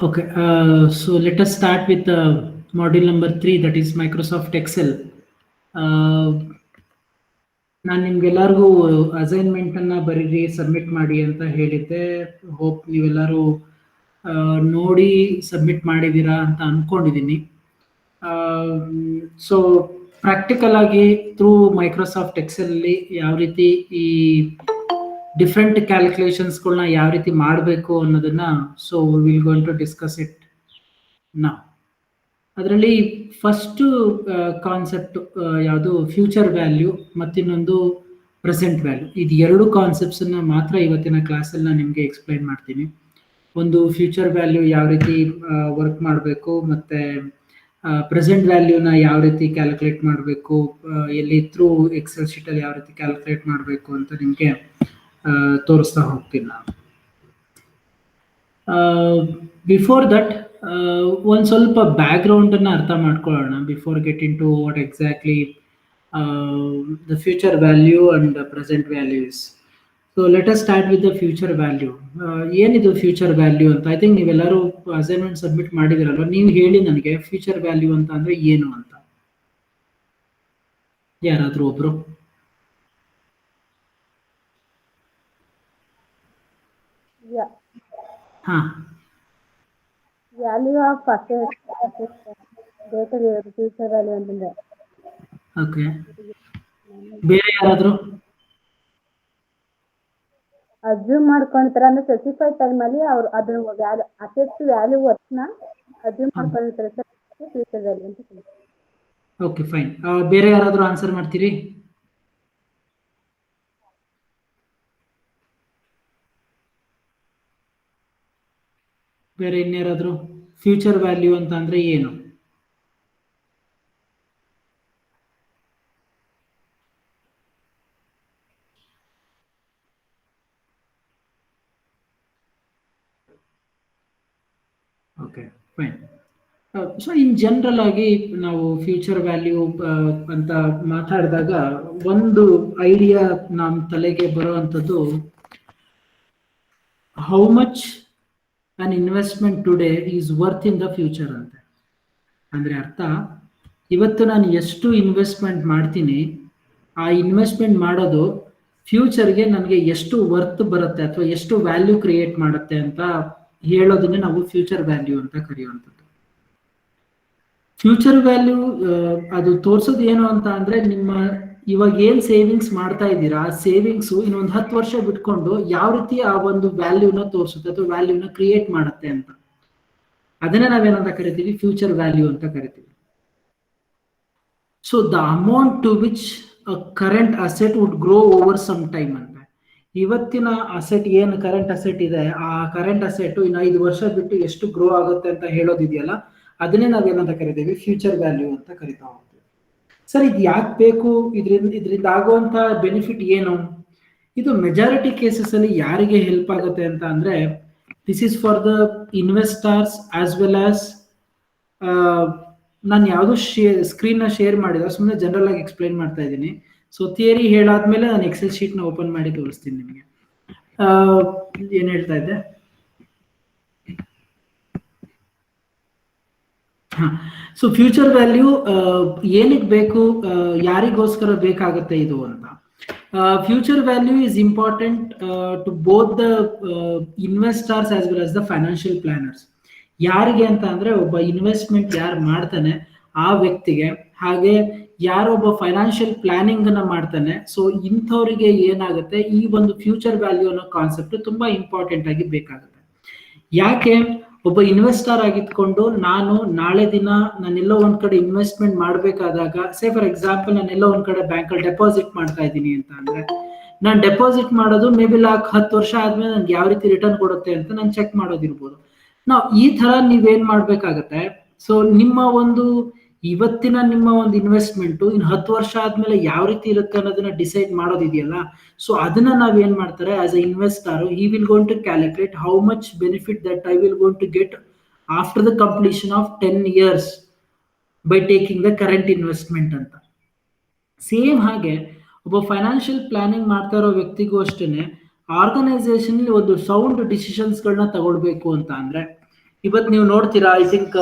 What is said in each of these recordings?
Okay, so let us start with module number 3, that is Microsoft Excel. ನಾನು ನಿಮ್ಗೆಲ್ಲರಿಗೂ ಅಸೈನ್ಮೆಂಟನ್ನು ಬರೀರಿ submit ಮಾಡಿ ಅಂತ ಹೇಳಿದ್ದೆ. ಹೋಪ್ ನೀವೆಲ್ಲರೂ ನೋಡಿ ಸಬ್ಮಿಟ್ ಮಾಡಿದ್ದೀರಾ ಅಂತ ಅಂದ್ಕೊಂಡಿದ್ದೀನಿ. ಸೊ ಪ್ರಾಕ್ಟಿಕಲ್ ಆಗಿ ಥ್ರೂ ಮೈಕ್ರೋಸಾಫ್ಟ್ ಎಕ್ಸೆಲಲ್ಲಿ ಯಾವ ರೀತಿ ಈ ಡಿಫ್ರೆಂಟ್ ಕ್ಯಾಲ್ಕುಲೇಷನ್ಸ್ಗಳನ್ನ ಯಾವ ರೀತಿ ಮಾಡಬೇಕು ಅನ್ನೋದನ್ನ so will going to discuss it ನಾ. ಅದರಲ್ಲಿ ಫಸ್ಟು ಕಾನ್ಸೆಪ್ಟ್ ಯಾವುದು ಫ್ಯೂಚರ್ ವ್ಯಾಲ್ಯೂ ಮತ್ತಿನ್ನೊಂದು ಪ್ರೆಸೆಂಟ್ ವ್ಯಾಲ್ಯೂ. ಇದು ಎರಡು ಕಾನ್ಸೆಪ್ಟ್ಸನ್ನು ಮಾತ್ರ ಇವತ್ತಿನ ಕ್ಲಾಸಲ್ಲಿ ನಾನು ನಿಮಗೆ ಎಕ್ಸ್ಪ್ಲೈನ್ ಮಾಡ್ತೀನಿ. ಒಂದು ಫ್ಯೂಚರ್ ವ್ಯಾಲ್ಯೂ ಯಾವ ರೀತಿ ವರ್ಕ್ ಮಾಡಬೇಕು, ಮತ್ತು ಪ್ರೆಸೆಂಟ್ ವ್ಯಾಲ್ಯೂನ ಯಾವ ರೀತಿ ಕ್ಯಾಲ್ಕುಲೇಟ್ ಮಾಡಬೇಕು, ಎಲ್ಲಿ ಥ್ರೂ ಎಕ್ಸೆಲ್ ಶೀಟಲ್ಲಿ ಯಾವ ರೀತಿ ಕ್ಯಾಲ್ಕುಲೇಟ್ ಮಾಡಬೇಕು ಅಂತ ನಿಮಗೆ ತೋರಿಸ್ತಾ ಹೋಗ್ತೀನಿ ನಾನು. ಬಿಫೋರ್ ದಟ್ ಒಂದು ಸ್ವಲ್ಪ ಬ್ಯಾಕ್ಗ್ರೌಂಡನ್ನು ಅರ್ಥ ಮಾಡ್ಕೊಳ್ಳೋಣ before get into what exactly the future value and present values. So let us start with the future value. ಏನಿದು ಫ್ಯೂಚರ್ ವ್ಯಾಲ್ಯೂ ಅಂತ? ಐ ಥಿಂಕ್ ನೀವೆಲ್ಲರೂ ಅಸೈನ್ಮೆಂಟ್ ಸಬ್ಮಿಟ್ ಮಾಡಿದಿರಲ್ವ, ನೀವು ಹೇಳಿ ನನಗೆ ಫ್ಯೂಚರ್ ವ್ಯಾಲ್ಯೂ ಅಂತ ಅಂದರೆ ಏನು ಅಂತ. ಯಾರಾದರೂ ಒಬ್ರು? ಹಾಂ, value of asset data future value ಅಂತಂದ್ರೆ. ಓಕೆ, ಬೇರೆ ಯಾರಾದರೂ? ಅಸ್ಯೂಮ್ ಮಾಡ್ಕೊಂತಾರೆ ಅಂದ್ರೆ ಸ್ಪೆಸಿಫೈಡ್ ಟೈಮಲ್ಲಿ ಅವ್ರು ಅದನ್ನ ವ್ಯಾಲ್ಯೂ ಅಸೆಟ್ ವ್ಯಾಲ್ಯೂ ವರ್ಕ್ನ ಅಸ್ಯೂಮ್ ಮಾಡ್ಕೊಂಡಿರ್ತಾರೆ ಸರ್, ಫ್ಯೂಚರ್ ವ್ಯಾಲ್ಯೂ ಅಂತ ಹೇಳ್ತಾರೆ. Okay fine. ಬೇರೆ ಯಾರಾದರೂ ಆನ್ಸರ್ ಮಾಡ್ತೀರಿ? ಬೇರೆ ಇನ್ಯಾರಾದರೂ? ಫ್ಯೂಚರ್ ವ್ಯಾಲ್ಯೂ ಅಂತ ಅಂದರೆ ಏನು? Okay fine. So in general ಆಗಿ ನಾವು ಫ್ಯೂಚರ್ ವ್ಯಾಲ್ಯೂ ಅಂತ ಮಾತಾಡಿದಾಗ ಒಂದು ಐಡಿಯಾ ನಮ್ಮ ತಲೆಗೆ ಬರುವಂಥದ್ದು how much an investment today is worth in the future ಅಂತ. ಅಂದರೆ ಅರ್ಥ, ಇವತ್ತು ನಾನು ಎಷ್ಟು ಇನ್ವೆಸ್ಟ್ಮೆಂಟ್ ಮಾಡ್ತೀನಿ, ಆ ಇನ್ವೆಸ್ಟ್ಮೆಂಟ್ ಮಾಡೋದು ಫ್ಯೂಚರ್ಗೆ ನನಗೆ ಎಷ್ಟು ವರ್ತ್ ಬರುತ್ತೆ ಅಥವಾ ಎಷ್ಟು ವ್ಯಾಲ್ಯೂ ಕ್ರಿಯೇಟ್ ಮಾಡುತ್ತೆ ಅಂತ ಹೇಳೋದನ್ನೇ ನಾವು ಫ್ಯೂಚರ್ ವ್ಯಾಲ್ಯೂ ಅಂತ ಕರೆಯುವಂಥದ್ದು. ಫ್ಯೂಚರ್ ವ್ಯಾಲ್ಯೂ ಅದು ತೋರಿಸೋದು ಏನು ಅಂತ ಅಂದರೆ, ನಿಮ್ಮ ಇವಾಗ ಏನು ಸೇವಿಂಗ್ಸ್ ಮಾಡ್ತಾ ಇದ್ದೀರಾ, ಆ ಸೇವಿಂಗ್ಸು ಇನ್ನೊಂದು 10 ವರ್ಷ ಬಿಟ್ಕೊಂಡು ಯಾವ ರೀತಿ ಆ ಒಂದು ವ್ಯಾಲ್ಯೂನ ತೋರಿಸುತ್ತೆ ಅಥವಾ ವ್ಯಾಲ್ಯೂನ ಕ್ರಿಯೇಟ್ ಮಾಡುತ್ತೆ ಅಂತ. ಅದನ್ನೇ ನಾವೇನಂತ ಕರಿತೀವಿ? ಫ್ಯೂಚರ್ ವ್ಯಾಲ್ಯೂ ಅಂತ ಕರಿತೀವಿ. So the amount to which a current asset would grow over some time ಅಂತ. ಇವತ್ತಿನ ಅಸೆಟ್ ಏನು ಕರೆಂಟ್ ಅಸೆಟ್ ಇದೆ, ಆ ಕರೆಂಟ್ ಅಸೆಟ್ ಇನ್ನು 5 ವರ್ಷ ಬಿಟ್ಟು ಎಷ್ಟು ಗ್ರೋ ಆಗುತ್ತೆ ಅಂತ ಹೇಳೋದಿದೆಯಲ್ಲ, ಅದನ್ನೇ ನಾವೇನಂತ ಕರಿತೀವಿ? ಫ್ಯೂಚರ್ ವ್ಯಾಲ್ಯೂ ಅಂತ ಕರಿತಾ ಹೋಗ್ತೀವಿ. ಸರ್, ಇದು ಯಾಕೆ ಬೇಕು? ಇದರಿಂದ ಆಗುವಂಥ ಬೆನಿಫಿಟ್ ಏನು? ಇದು ಮೆಜಾರಿಟಿ ಕೇಸಸ್ ಅಲ್ಲಿ ಯಾರಿಗೆ ಹೆಲ್ಪ್ ಆಗುತ್ತೆ ಅಂತ ಅಂದರೆ, this is for the investors as well as ನಾನು ಯಾವುದು ಸ್ಕ್ರೀನ್ನ ಶೇರ್ ಮಾಡಿದ ಸುಮ್ಮನೆ ಜನರಲ್ ಆಗಿ ಎಕ್ಸ್ಪ್ಲೈನ್ ಮಾಡ್ತಾ ಇದ್ದೀನಿ. ಸೊ ಥಿಯರಿ ಹೇಳಾದ್ಮೇಲೆ ನಾನು ಎಕ್ಸೆಲ್ ಶೀಟ್ನ ಓಪನ್ ಮಾಡಿ ತೋರಿಸ್ತೀನಿ ನಿಮಗೆ. ಏನು ಹೇಳ್ತಾ ಇದ್ದೆ? ಸೊ ಫ್ಯೂಚರ್ ವ್ಯಾಲ್ಯೂ ಏನಕ್ಕೆ ಬೇಕು, ಯಾರಿಗೋಸ್ಕರ ಬೇಕಾಗುತ್ತೆ ಇದು ಅಂತ. Future value is important to both the investors as well as the financial planners. ಯಾರಿಗೆ ಅಂತ ಅಂದರೆ, ಒಬ್ಬ ಇನ್ವೆಸ್ಟ್ಮೆಂಟ್ ಯಾರು ಮಾಡ್ತಾನೆ ಆ ವ್ಯಕ್ತಿಗೆ, ಹಾಗೆ ಯಾರೊಬ್ಬ ಫೈನಾನ್ಷಿಯಲ್ ಪ್ಲಾನಿಂಗ್ ಅನ್ನ ಮಾಡ್ತಾನೆ. ಸೊ ಇಂಥವರಿಗೆ ಏನಾಗುತ್ತೆ, ಈ ಒಂದು ಫ್ಯೂಚರ್ ವ್ಯಾಲ್ಯೂ ಅನ್ನೋ ಕಾನ್ಸೆಪ್ಟ್ ತುಂಬಾ ಇಂಪಾರ್ಟೆಂಟ್ ಆಗಿ ಬೇಕಾಗುತ್ತೆ. ಯಾಕೆ? ಒಬ್ಬ ಇನ್ವೆಸ್ಟರ್ ಆಗಿದ್ಕೊಂಡು ನಾನು ನಾಳೆ ದಿನ ನಾನೆಲ್ಲೋ ಒಂದ್ ಕಡೆ ಇನ್ವೆಸ್ಟ್ಮೆಂಟ್ ಮಾಡಬೇಕಾದಾಗ, ಸೇ ಫಾರ್ ಎಕ್ಸಾಂಪಲ್ ನಾನೆಲ್ಲೋ ಒಂದ್ ಕಡೆ ಬ್ಯಾಂಕಲ್ಲಿ ಡೆಪಾಸಿಟ್ ಮಾಡ್ತಾ ಇದ್ದೀನಿ ಅಂತ ಅಂದ್ರೆ, ನಾನು ಡೆಪಾಸಿಟ್ ಮಾಡೋದು ಮೇ ಬಿ 10 ವರ್ಷ ಆದ್ಮೇಲೆ ನನ್ಗೆ ಯಾವ ರೀತಿ ರಿಟರ್ನ್ ಕೊಡುತ್ತೆ ಅಂತ ನಾನು ಚೆಕ್ ಮಾಡೋದಿರ್ಬೋದು. ನಾವು ಈ ತರ ನೀವೇನ್ ಮಾಡ್ಬೇಕಾಗತ್ತೆ, ಸೊ ನಿಮ್ಮ ಒಂದು ಇವತ್ತಿನ ನಿಮ್ಮ ಒಂದು ಇನ್ವೆಸ್ಟ್ಮೆಂಟ್ ಇನ್ನು 10 ವರ್ಷ ಆದ್ಮೇಲೆ ಯಾವ ರೀತಿ ಇರುತ್ತೆ ಅನ್ನೋದನ್ನ ಡಿಸೈಡ್ ಮಾಡೋದಿದೆಯಲ್ಲ, ಸೊ ಅದನ್ನ ನಾವೇನ್ ಮಾಡ್ತಾರೆ, as a investor he will going to calculate how much benefit that I will going to get after the completion of 10 years by taking the current investment ಅಂತ. ಸೇಮ್ ಹಾಗೆ ಒಬ್ಬ ಫೈನಾನ್ಷಿಯಲ್ ಪ್ಲಾನಿಂಗ್ ಮಾಡ್ತಾ ಇರೋ ವ್ಯಕ್ತಿಗೂ ಅಷ್ಟೇನೆ ಆರ್ಗನೈಸೇಷನ್ ಒಂದು sound ಡಿಸಿಷನ್ಸ್ಗಳನ್ನ ತಗೊಳ್ಬೇಕು ಅಂತ ಅಂದ್ರೆ, ಇವತ್ತು ನೀವು ನೋಡ್ತೀರಾ, ಐ ಥಿಂಕ್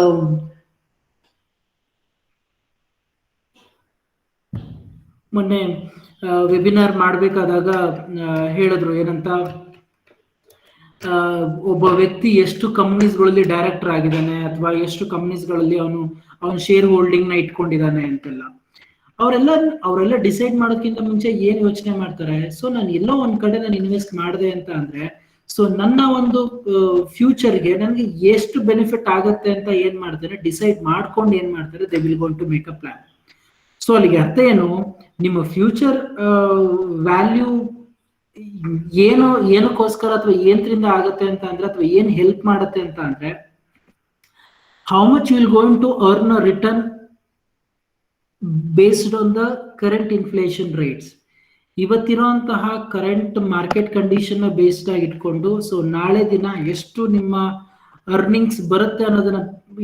ಮೊನ್ನೆ ವೆಬಿನಾರ್ ಮಾಡಬೇಕಾದಾಗ ಹೇಳಿದ್ರು ಏನಂತ, ಒಬ್ಬ ವ್ಯಕ್ತಿ ಎಷ್ಟು ಕಂಪ್ನೀಸ್ಗಳಲ್ಲಿ ಡೈರೆಕ್ಟರ್ ಆಗಿದ್ದಾನೆ ಅಥವಾ ಎಷ್ಟು ಕಂಪ್ನೀಸ್ಗಳಲ್ಲಿ ಅವನು ಶೇರ್ ಹೋಲ್ಡಿಂಗ್ ನ ಇಟ್ಕೊಂಡಿದ್ದಾನೆ ಅಂತೆಲ್ಲ. ಅವರೆಲ್ಲ ಡಿಸೈಡ್ ಮಾಡೋದಕ್ಕಿಂತ ಮುಂಚೆ ಏನ್ ಯೋಚನೆ ಮಾಡ್ತಾರೆ, ಸೊ ನಾನು ಎಲ್ಲೋ ಒಂದ್ ಕಡೆ ನಾನು ಇನ್ವೆಸ್ಟ್ ಮಾಡಿದೆ ಅಂತ ಅಂದ್ರೆ, ಸೊ ನನ್ನ ಒಂದು ಫ್ಯೂಚರ್ಗೆ ನನಗೆ ಎಷ್ಟು ಬೆನಿಫಿಟ್ ಆಗುತ್ತೆ ಅಂತ ಏನ್ ಮಾಡ್ತಾರೆ, ಡಿಸೈಡ್ ಮಾಡ್ಕೊಂಡು ಏನ್ ಮಾಡ್ತಾರೆ, they will gonna to make a plan. So ಅಲ್ಲಿಗೆ ಅರ್ಥ ಏನು, ನಿಮ್ಮ ಫ್ಯೂಚರ್ ವ್ಯಾಲ್ಯೂ ಏನಕ್ಕೋಸ್ಕರ ಅಥವಾ ಏನ್ರಿಂದ ಆಗುತ್ತೆ ಅಂತ ಅಂದ್ರೆ, ಅಥವಾ ಏನ್ ಹೆಲ್ಪ್ ಮಾಡುತ್ತೆ ಅಂತ ಅಂದ್ರೆ, how much will going to earn a return based on the current inflation rates. ಇವತ್ತಿರುವಂತಹ ಕರೆಂಟ್ ಮಾರ್ಕೆಟ್ ಕಂಡೀಷನ್ ಬೇಸ್ಡ್ ಆಗಿ ಇಟ್ಕೊಂಡು, ಸೊ ನಾಳೆ ದಿನ ಎಷ್ಟು ನಿಮ್ಮ ಅರ್ನಿಂಗ್ಸ್ ಬರುತ್ತೆ ಅನ್ನೋದನ್ನ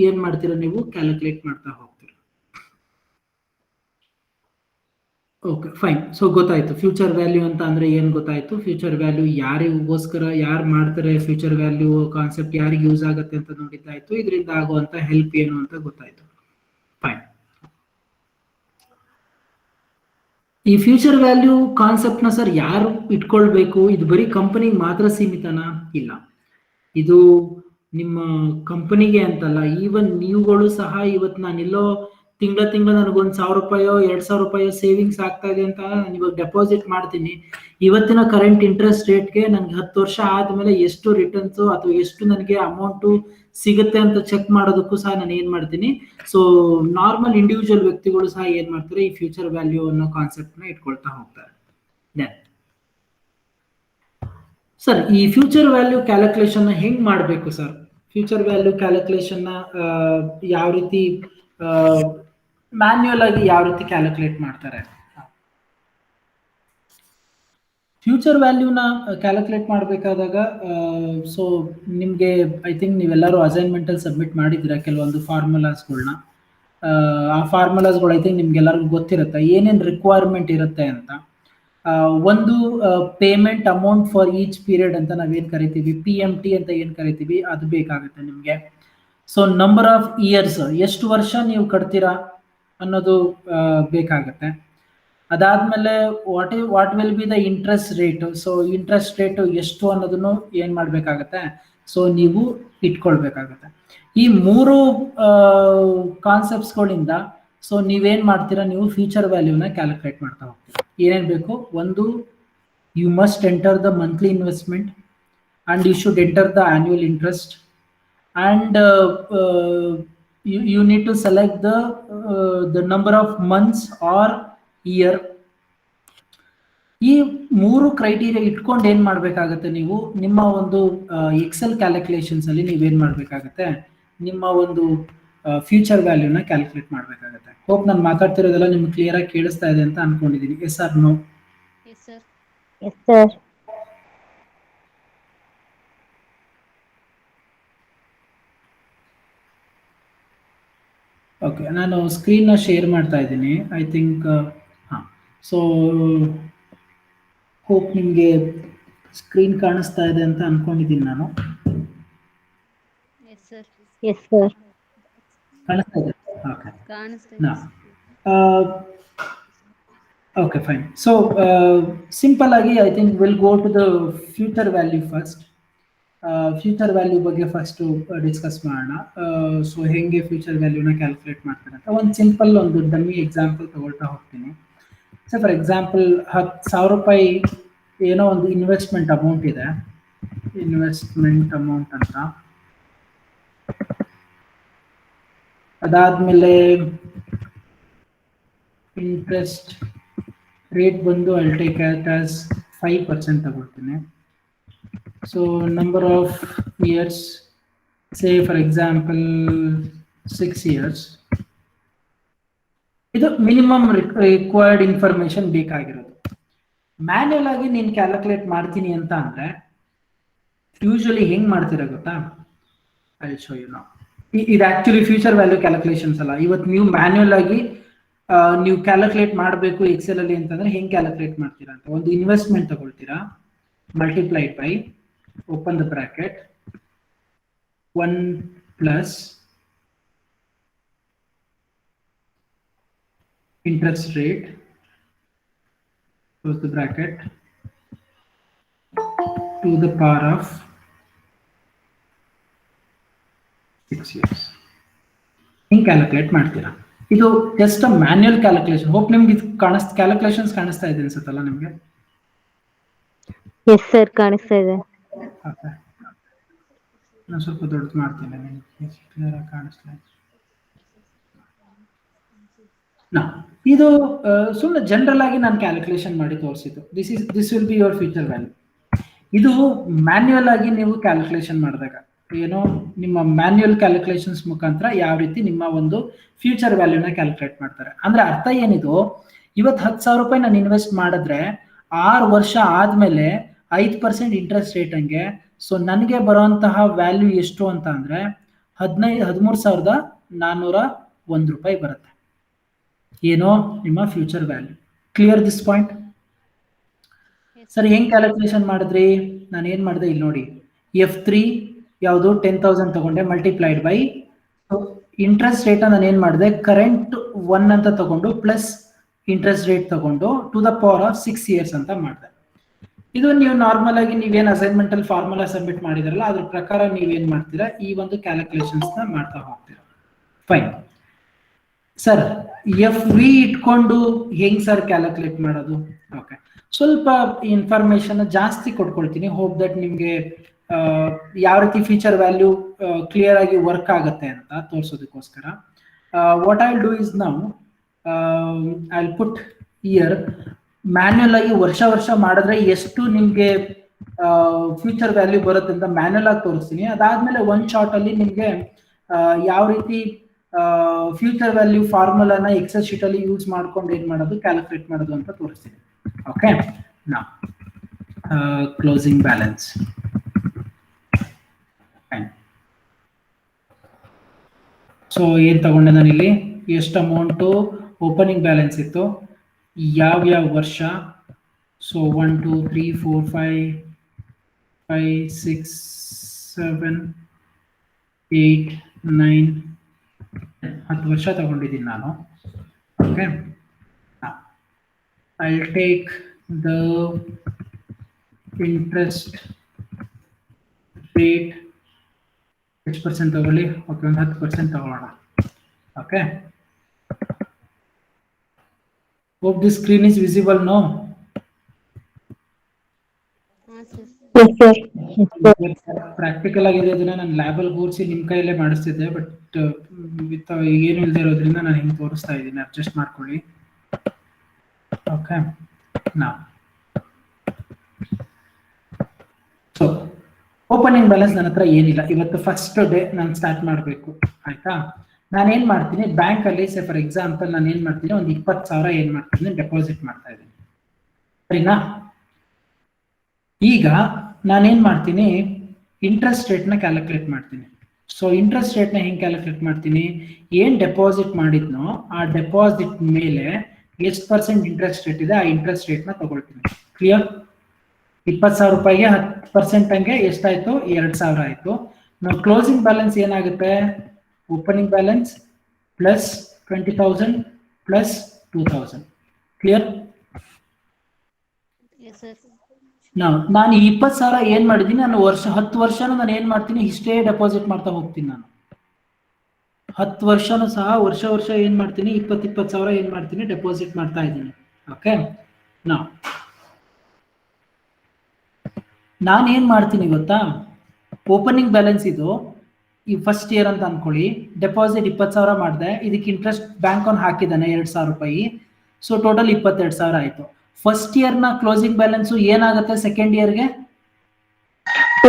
ಏನ್ ಮಾಡ್ತೀರಾ, ನೀವು ಕ್ಯಾಲ್ಕುಲೇಟ್ ಮಾಡ್ತಾ ಹೋಗ್ತೀರಾ. Okay fine. ಸೊ ಗೊತ್ತಾಯ್ತು ಫ್ಯೂಚರ್ ವ್ಯಾಲ್ಯೂ ಅಂತ ಅಂದ್ರೆ ಏನ್ ಗೊತ್ತಾಯ್ತು, ಫ್ಯೂಚರ್ ವ್ಯಾಲ್ಯೂ ಯಾರಿಗೋಸ್ಕರ ಯಾರು ಮಾಡ್ತಾರೆ, ಫ್ಯೂಚರ್ ವ್ಯಾಲ್ಯೂ ಕಾನ್ಸೆಪ್ಟ್ ಯಾರಿಗೆ ಯೂಸ್ ಆಗುತ್ತೆ ಅಂತ ನೋಡಿದ್ದಾಯ್ತು, ಇದರಿಂದ ಆಗುವಂತ ಹೆಲ್ಪ್ ಏನು ಅಂತ ಗೊತ್ತಾಯ್ತು. ಫೈನ್. ಈ ಫ್ಯೂಚರ್ ವ್ಯಾಲ್ಯೂ ಕಾನ್ಸೆಪ್ಟ್ ನ ಸರ್ ಯಾರು ಇಟ್ಕೊಳ್ಬೇಕು, ಇದು ಬರೀ ಕಂಪನಿಗೆ ಮಾತ್ರ ಸೀಮಿತನಾ? ಇಲ್ಲ, ಇದು ನಿಮ್ಮ ಕಂಪನಿಗೆ ಅಂತಲ್ಲ, ಈವನ್ ನೀವುಗಳು ಸಹ ಇವತ್ತು ನಾನೆಲ್ಲೋ ತಿಂಗಳ ನನಗೊಂದು 1,000 ರೂಪಾಯೋ 2,000 ರೂಪಾಯೋ ಸೇವಿಂಗ್ಸ್ ಆಗ್ತಾ ಇದೆ ಅಂತ ನಾನು ಇವಾಗ ಡೆಪಾಸಿಟ್ ಮಾಡ್ತೀನಿ, ಇವತ್ತಿನ ಕರೆಂಟ್ ಇಂಟ್ರೆಸ್ಟ್ ರೇಟ್ಗೆ ನನ್ಗೆ 10 ವರ್ಷ ಆದ್ಮೇಲೆ ಎಷ್ಟು ರಿಟರ್ನ್ಸ್ ಅಥವಾ ಎಷ್ಟು ನನಗೆ ಅಮೌಂಟ್ ಸಿಗುತ್ತೆ ಅಂತ ಚೆಕ್ ಮಾಡೋದಕ್ಕೂ ಸಹ ನಾನು ಏನ್ ಮಾಡ್ತೀನಿ, ಸೊ ನಾರ್ಮಲ್ ಇಂಡಿವಿಜುವಲ್ ವ್ಯಕ್ತಿಗಳು ಸಹ ಏನ್ ಮಾಡ್ತಾರೆ, ಈ ಫ್ಯೂಚರ್ ವ್ಯಾಲ್ಯೂ ಅನ್ನೋ ಕಾನ್ಸೆಪ್ಟ್ ನ ಇಟ್ಕೊಳ್ತಾ ಹೋಗ್ತಾರೆ. ಸರ್ ಈ ಫ್ಯೂಚರ್ ವ್ಯಾಲ್ಯೂ ಕ್ಯಾಲ್ಕುಲೇಷನ್ ನ ಹೆಂಗ್ ಮಾಡ್ಬೇಕು ಸರ್? ಫ್ಯೂಚರ್ ವ್ಯಾಲ್ಯೂ ಕ್ಯಾಲ್ಕುಲೇಷನ್ ನ ಯಾವ ರೀತಿ ಮ್ಯಾನ್ಯುಯಲ್ ಆಗಿ ಯಾವ ರೀತಿ ಕ್ಯಾಲ್ಕುಲೇಟ್ ಮಾಡ್ತಾರೆ? ಫ್ಯೂಚರ್ ವ್ಯಾಲ್ಯೂನ ಕ್ಯಾಲ್ಕುಲೇಟ್ ಮಾಡಬೇಕಾದಾಗ ಸೊ ನಿಮಗೆ ಐ ಥಿಂಕ್ ನೀವೆಲ್ಲರೂ ಅಸೈನ್ಮೆಂಟ್ ಅಲ್ಲಿ ಸಬ್ಮಿಟ್ ಮಾಡಿದ್ದೀರಾ ಕೆಲವೊಂದು ಫಾರ್ಮುಲಾಸ್ಗಳನ್ನ. ಆ ಫಾರ್ಮುಲಾಸ್ಗಳು ಐ ಥಿಂಕ್ ನಿಮ್ಗೆಲ್ಲರಿಗೂ ಗೊತ್ತಿರುತ್ತೆ ಏನೇನು ರಿಕ್ವೈರ್ಮೆಂಟ್ ಇರುತ್ತೆ ಅಂತ. ಒಂದು payment amount for each period ಅಂತ ನಾವೇನು ಕರಿತೀವಿ, PMT ಅಂತ ಏನು ಕರಿತೀವಿ, ಅದು ಬೇಕಾಗುತ್ತೆ ನಿಮಗೆ. ಸೊ ನಂಬರ್ ಆಫ್ ಇಯರ್ಸ್, ಎಷ್ಟು ವರ್ಷ ನೀವು ಕಟ್ತೀರಾ ಅನ್ನೋದು ಬೇಕಾಗುತ್ತೆ. ಅದಾದ್ಮೇಲೆ what will be the interest rate, so interest rate ಎಷ್ಟು ಅನ್ನೋದನ್ನು ಏನ್ ಮಾಡ್ಬೇಕಾಗತ್ತೆ, ಸೊ ನೀವು ಇಟ್ಕೊಳ್ಬೇಕಾಗತ್ತೆ. ಈ ಮೂರು ಕಾನ್ಸೆಪ್ಟ್ಸ್ಗಳಿಂದ ಸೊ ನೀವೇನ್ ಮಾಡ್ತೀರಾ, ನೀವು ಫ್ಯೂಚರ್ ವ್ಯಾಲ್ಯೂನ ಕ್ಯಾಲ್ಕುಲೇಟ್ ಮಾಡ್ತಾ ಹೋಗ್ತೀರಾ. ಏನೇನ್ ಬೇಕು, ಒಂದು you must enter the monthly investment and you should enter the annual interest and you need to select the number of months or year. ಈ ಮೂರು ಕ್ರೈಟೀರಿಯಾ ಇಟ್ಕೊಂಡು ಏನ್ ಮಾಡ್ಬೇಕಾಗತ್ತೆ, ನೀವು ನಿಮ್ಮ ಒಂದು ಎಕ್ಸೆಲ್ ಕ್ಯಾಲ್ಕುಲೇಷನ್ಸ್ ಅಲ್ಲಿ ನೀವೇನ್ ಮಾಡ್ಬೇಕಾಗತ್ತೆ, ನಿಮ್ಮ ಒಂದು ಫ್ಯೂಚರ್ ವ್ಯಾಲ್ಯೂನ ಕ್ಯಾಲ್ಕುಲೇಟ್ ಮಾಡ್ಬೇಕಾಗತ್ತೆ. ಹೋಪ್ ನಾನು ಮಾತಾಡ್ತಿರೋದೆಲ್ಲ ನಿಮ್ಗೆ ಕ್ಲಿಯರ್ ಆಗಿ ಕೇಳಿಸ್ತಾ ಇದೆ ಅಂತ ಅನ್ಕೊಂಡಿದೀನಿ. Yes or no? Yes sir. Yes sir. Okay, ನಾನು ಸ್ಕ್ರೀನ್ನ ಶೇರ್ ಮಾಡ್ತಾ ಇದ್ದೀನಿ. ಐ ಥಿಂಕ್ ಹಾಂ, ಸೊ ಹೋಪ್ ನಿಮಗೆ ಸ್ಕ್ರೀನ್ ಕಾಣಿಸ್ತಾ ಇದೆ ಅಂತ ಅನ್ಕೊಂಡಿದ್ದೀನಿ ನಾನು. Yes sir. Yes sir. ಕಾಣಿಸ್ತಾ ಇದೆ? Okay, okay fine. So simple ಆಗಿ I think will go to the future value first. Future value ಬಗ್ಗೆ ಫಸ್ಟ್ ಡಿಸ್ಕಸ್ ಮಾಡೋಣ. ಸೊ ಹೆಂಗೆ ಫ್ಯೂಚರ್ ವ್ಯಾಲ್ಯೂನ ಕ್ಯಾಲ್ಕುಲೇಟ್ ಮಾಡ್ತಾರೆ ಅಂತ ಒಂದು ಸಿಂಪಲ್ ಒಂದು ಡಮ್ಮಿ ಎಕ್ಸಾಂಪಲ್ ತಗೊಳ್ತಾ ಹೋಗ್ತೀನಿ. ಸೊ ಫಾರ್ ಎಕ್ಸಾಂಪಲ್ 10,000 ರೂಪಾಯಿ ಏನೋ ಒಂದು ಇನ್ವೆಸ್ಟ್ಮೆಂಟ್ ಅಮೌಂಟ್ ಇದೆ, ಇನ್ವೆಸ್ಟ್ಮೆಂಟ್ ಅಮೌಂಟ್ ಅಂತ. ಅದಾದ್ಮೇಲೆ ಇಂಟ್ರೆಸ್ಟ್ ರೇಟ್ ಬಂದು I will take it as 5% ತಗೊಳ್ತೀನಿ. So number of years, say for example 6 years. ಇದು ಮಿನಿಮಮ್ ರಿಕ್ವೈರ್ಡ್ ಇನ್ಫಾರ್ಮೇಶನ್ ಬೇಕಾಗಿರೋದು. ಮ್ಯಾನ್ಯಲ್ ಆಗಿ ನೀನು ಕ್ಯಾಲ್ಕುಲೇಟ್ ಮಾಡ್ತೀನಿ ಅಂತ ಅಂದ್ರೆ ಯೂಶಲಿ ಹೆಂಗ್ ಮಾಡ್ತೀರಾ ಗೊತ್ತಾ? I will show you now. ಇದು ಆಕ್ಚುಲಿ ಫ್ಯೂಚರ್ ವ್ಯಾಲ್ಯೂ ಕ್ಯಾಲ್ಕುಲೇಷನ್ಸ್ ಅಲ್ಲ. ಇವತ್ತು ನೀವು ಮ್ಯಾನ್ಯಲ್ ಆಗಿ ನೀವು ಕ್ಯಾಲ್ಕುಲೇಟ್ ಮಾಡಬೇಕು ಎಕ್ಸೆಲ್ ಅಲ್ಲಿ ಅಂತಂದ್ರೆ ಹೆಂಗ್ ಕ್ಯಾಲ್ಕುಲೇಟ್ ಮಾಡ್ತೀರಾ ಅಂತ, ಒಂದು ಇನ್ವೆಸ್ಟ್ಮೆಂಟ್ ತಗೊಳ್ತೀರಾ, multiplied by, open the bracket, 1 plus interest rate, close the bracket, to the power of 6 years. ಹಿಂಗೆ ಕ್ಯಾಲ್ಕುಲೇಟ್ ಮಾಡ್ತೀರಾ. ಇದು ಜಸ್ಟ್ ಮ್ಯಾನ್ಯುಯಲ್ ಕ್ಯಾಲ್ಕುಲೇಷನ್. ಹೋಪ್ ನಿಮ್ಗೆ ಇದು ಕ್ಯಾಲ್ಕುಲೇಷನ್ಸ್ ಕಾಣಿಸ್ತಾ ಇದೆ ಅನ್ಸುತ್ತಲ್ಲ ನಿಮ್ಗೆ? ಎಸ್ ಸರ್, ಕಾಣಿಸ್ತಾ ಇದೆ. ನಾನು ಸ್ವಲ್ಪ ದೊಡ್ಡದು ಮಾಡ್ತೀನಿ, ಕ್ಲಿಯರ್ ಆಗಿ ಕಾಣಿಸ್ತಾ ಇದೆ. ಇದು ಸುಮ್ಮನೆ ಜನರಲ್ ಆಗಿ ನಾನು ಕ್ಯಾಲ್ಕುಲೇಷನ್ ಮಾಡಿ ತೋರಿಸಿದ್ದು. This will be your future value. ಇದು ಮ್ಯಾನ್ಯುಯಲ್ ಆಗಿ ನೀವು ಕ್ಯಾಲ್ಕುಲೇಷನ್ ಮಾಡಿದಾಗ ಏನೋ ನಿಮ್ಮ ಮ್ಯಾನ್ಯುಯಲ್ ಕ್ಯಾಲ್ಕುಲೇಷನ್ಸ್ ಮುಖಾಂತರ ಯಾವ ರೀತಿ ನಿಮ್ಮ ಒಂದು ಫ್ಯೂಚರ್ ವ್ಯಾಲ್ಯೂನ ಕ್ಯಾಲ್ಕುಲೇಟ್ ಮಾಡ್ತಾರೆ ಅಂದ್ರೆ ಅರ್ಥ ಏನಿದು, ಇವತ್ತು 10,000 ರೂಪಾಯಿ ನಾನು ಇನ್ವೆಸ್ಟ್ ಮಾಡಿದ್ರೆ 6 ವರ್ಷ ಆದ್ಮೇಲೆ 5% ಇಂಟ್ರೆಸ್ಟ್ ರೇಟ್ ಹಂಗೆ. ಸೊ ನನಗೆ ಬರುವಂತಹ ವ್ಯಾಲ್ಯೂ ಎಷ್ಟು ಅಂತ ಅಂದ್ರೆ 13,401 ರೂಪಾಯಿ ಬರುತ್ತೆ. ಏನೋ ನಿಮ್ಮ future value. Clear this point? Sir ಹೆಂಗ್ ಕ್ಯಾಲ್ಕುಲೇಷನ್ ಮಾಡಿದ್ರಿ? ನಾನು ಏನ್ ಮಾಡಿದೆ ಇಲ್ಲಿ ನೋಡಿ, F3 ಯಾವುದು 10,000 ತಗೊಂಡೆ, ಮಲ್ಟಿಪ್ಲೈಡ್ ಬೈ ಇಂಟ್ರೆಸ್ಟ್ ರೇಟ್ ನಾನು ಏನ್ ಮಾಡಿದೆ, ಕರೆಂಟ್ 1 ಅಂತ ತಗೊಂಡು ಪ್ಲಸ್ ಇಂಟ್ರೆಸ್ಟ್ ರೇಟ್ ತಗೊಂಡು to the power of 6 years ಅಂತ ಮಾಡಿದೆ. ಇದು ನೀವು ನಾರ್ಮಲ್ ಆಗಿ ನೀವೇನ್ ಅಸೈನ್ಮೆಂಟ್ ಅಲ್ಲಿ ಫಾರ್ಮುಲಾ ಸಬ್ಮಿಟ್ ಮಾಡಿದ್ರಲ್ಲ ಅದ್ರ ಪ್ರಕಾರ ನೀವೇನ್ ಮಾಡ್ತೀರಾ, ಈ ಒಂದು ಕ್ಯಾಲ್ಕುಲೇಷನ್ಸ್ ನ ಮಾಡ್ತಾ ಹೋಗ್ತೀರಾ. ಫೈನ್ ಸರ್, FV ಇಟ್ಕೊಂಡು ಹೆಂಗ್ ಸರ್ ಕ್ಯಾಲ್ಕುಲೇಟ್ ಮಾಡೋದು? ಓಕೆ, ಸ್ವಲ್ಪ ಇನ್ಫಾರ್ಮೇಶನ್ ಜಾಸ್ತಿ ಕೊಟ್ಕೊಳ್ತೀನಿ. ಹೋಪ್ ದಟ್ ನಿಮ್ಗೆ ಯಾವ ರೀತಿ ಫ್ಯೂಚರ್ ವ್ಯಾಲ್ಯೂ ಕ್ಲಿಯರ್ ಆಗಿ ವರ್ಕ್ ಆಗುತ್ತೆ ಅಂತ ತೋರಿಸೋದಕ್ಕೋಸ್ಕರ what I do is now I put year manual ಆಗಿ ವರ್ಷ ಮಾಡಿದ್ರೆ ಎಷ್ಟು ನಿಮ್ಗೆ ಫ್ಯೂಚರ್ ವ್ಯಾಲ್ಯೂ ಬರುತ್ತೆ ಅಂತ ಮ್ಯಾನ್ಯುಯಲ್ ಆಗಿ ತೋರಿಸ್ತೀನಿ. ಅದಾದ್ಮೇಲೆ ಒಂದ್ ಶಾರ್ಟ್ ಅಲ್ಲಿ ನಿಮ್ಗೆ ಯಾವ ರೀತಿ ಫ್ಯೂಚರ್ ವ್ಯಾಲ್ಯೂ ಫಾರ್ಮುಲಾನ ಎಕ್ಸೆಲ್ ಶೀಟ್ ಅಲ್ಲಿ ಯೂಸ್ ಮಾಡ್ಕೊಂಡು ಏನ್ ಮಾಡೋದು, ಕ್ಯಾಲ್ಕುಲೇಟ್ ಮಾಡೋದು ಅಂತ ತೋರಿಸ್ತೀನಿ. ಓಕೆ, ನಾ ಕ್ಲೋಸಿಂಗ್ ಬ್ಯಾಲೆನ್ಸ್. ಸೊ ಏನ್ ತಗೊಂಡೆ ನಾನು ಇಲ್ಲಿ, ಎಷ್ಟು ಅಮೌಂಟು ಓಪನಿಂಗ್ ಬ್ಯಾಲೆನ್ಸ್ ಇತ್ತು, ಯಾವ ವರ್ಷ. ಸೊ 1 2 3 4 5 5 6 7 8 9 10 ವರ್ಷ ತಗೊಂಡಿದ್ದೀನಿ ನಾನು. Okay, I'll take the interest rate ಎಷ್ಟು ಪರ್ಸೆಂಟ್ ತಗೊಳ್ಳಿ, ಓಕೆ ಒಂದು 10% ತಗೊಳ್ಳೋಣ. Okay, hope the screen is visible. No practical ಆಗಿರೋದನ್ನ ನಾನು ಲ್ಯಾಬಲ್ ಕೂರಿಸಿ ನಿಮ್ ಕೈಯಲ್ಲೇ ಮಾಡಿಸ್ತಿದ್ದೆ, ಬಟ್ ವಿತ್ ಏನು ಇಲ್ಲದೆ ಇರೋದ್ರಿಂದ ನಾನು ಹಿಂಗೆ ತೋರಿಸ್ತಾ ಇದ್ದೀನಿ, ಅಡ್ಜಸ್ಟ್ ಮಾಡ್ಕೊಳ್ಳಿ. ಓಕೆ, ನಾ ಸೊ ಓಪನಿಂಗ್ ಬ್ಯಾಲೆನ್ಸ್ ನನ್ನ ಹತ್ರ ಏನಿಲ್ಲ, ಇವತ್ತು ಫಸ್ಟ್ ಡೇ ನಾನು ಸ್ಟಾರ್ಟ್ ಮಾಡಬೇಕು. ಆಯ್ತಾ, ನಾನೇನ್ ಮಾಡ್ತೀನಿ, ಬ್ಯಾಂಕ್ ಅಲ್ಲಿ ಫಾರ್ ಎಕ್ಸಾಂಪಲ್ ನಾನು ಏನ್ ಮಾಡ್ತೀನಿ, ಒಂದು 20,000 ಏನ್ ಮಾಡ್ತೀನಿ, ಡೆಪಾಸಿಟ್ ಮಾಡ್ತಾ ಇದ್ದೀನಿ. ಸರಿನಾ? ಈಗ ನಾನೇನ್ ಮಾಡ್ತೀನಿ, ಇಂಟ್ರೆಸ್ಟ್ ರೇಟ್ ನ ಕ್ಯಾಲ್ಕುಲೇಟ್ ಮಾಡ್ತೀನಿ. ಸೊ ಇಂಟ್ರೆಸ್ಟ್ ರೇಟ್ ನ ಹೆಂಗ್ ಕ್ಯಾಲ್ಕುಲೇಟ್ ಮಾಡ್ತೀನಿ, ಏನ್ ಡೆಪಾಸಿಟ್ ಮಾಡಿದ್ನೋ ಆ ಡೆಪಾಸಿಟ್ ಮೇಲೆ ಎಷ್ಟು ಪರ್ಸೆಂಟ್ ಇಂಟ್ರೆಸ್ಟ್ ರೇಟ್ ಇದೆ ಆ ಇಂಟ್ರೆಸ್ಟ್ ರೇಟ್ ನ ತಗೊಳ್ತೀನಿ. ಕ್ಲಿಯರ್? 20,000 ರೂಪಾಯಿಗೆ 10% ಹಂಗೆ ಎಷ್ಟಾಯ್ತು, 2,000 ಆಯ್ತು. ನಾವು ಕ್ಲೋಸಿಂಗ್ ಬ್ಯಾಲೆನ್ಸ್ ಏನಾಗುತ್ತೆ, opening balance plus 20,000 plus 2,000. Clear? ನಾನು 20,000 ಏನ್ ಮಾಡಿದೀನಿ, ನಾನು 10 ವರ್ಷನೂ ನಾನು ಏನ್ ಮಾಡ್ತೀನಿ, ಇಷ್ಟೇ ಡೆಪಾಸಿಟ್ ಮಾಡ್ತಾ ಹೋಗ್ತೀನಿ. ನಾನು 10 ವರ್ಷನೂ ಸಹ ವರ್ಷ ಏನ್ ಮಾಡ್ತೀನಿ, 20,000 ಏನ್ ಮಾಡ್ತೀನಿ, ಡೆಪಾಸಿಟ್ ಮಾಡ್ತಾ ಇದ್ದೀನಿ. ಓಕೆ, ನಾನು ಏನ್ ಮಾಡ್ತೀನಿ ಗೊತ್ತಾ, ಓಪನಿಂಗ್ ಬ್ಯಾಲೆನ್ಸ್ ಇದು ಈ ಫಸ್ಟ್ ಇಯರ್ ಅಂತ ಅನ್ಕೊಳ್ಳಿ, ಡೆಪಾಸಿಟ್ 20,000 ಮಾಡಿದೆ, ಇದಕ್ಕೆ ಇಂಟ್ರೆಸ್ಟ್ ಬ್ಯಾಂಕ್ ಅವ್ನು ಹಾಕಿದ್ದಾನೆ 2,000 ರೂಪಾಯಿ. ಸೊ ಟೋಟಲ್ 22,000 ಆಯ್ತು. ಫಸ್ಟ್ ಇಯರ್ ನ ಕ್ಲೋಸಿಂಗ್ ಬ್ಯಾಲೆನ್ಸ್ ಏನಾಗುತ್ತೆ, ಸೆಕೆಂಡ್ ಇಯರ್ಗೆ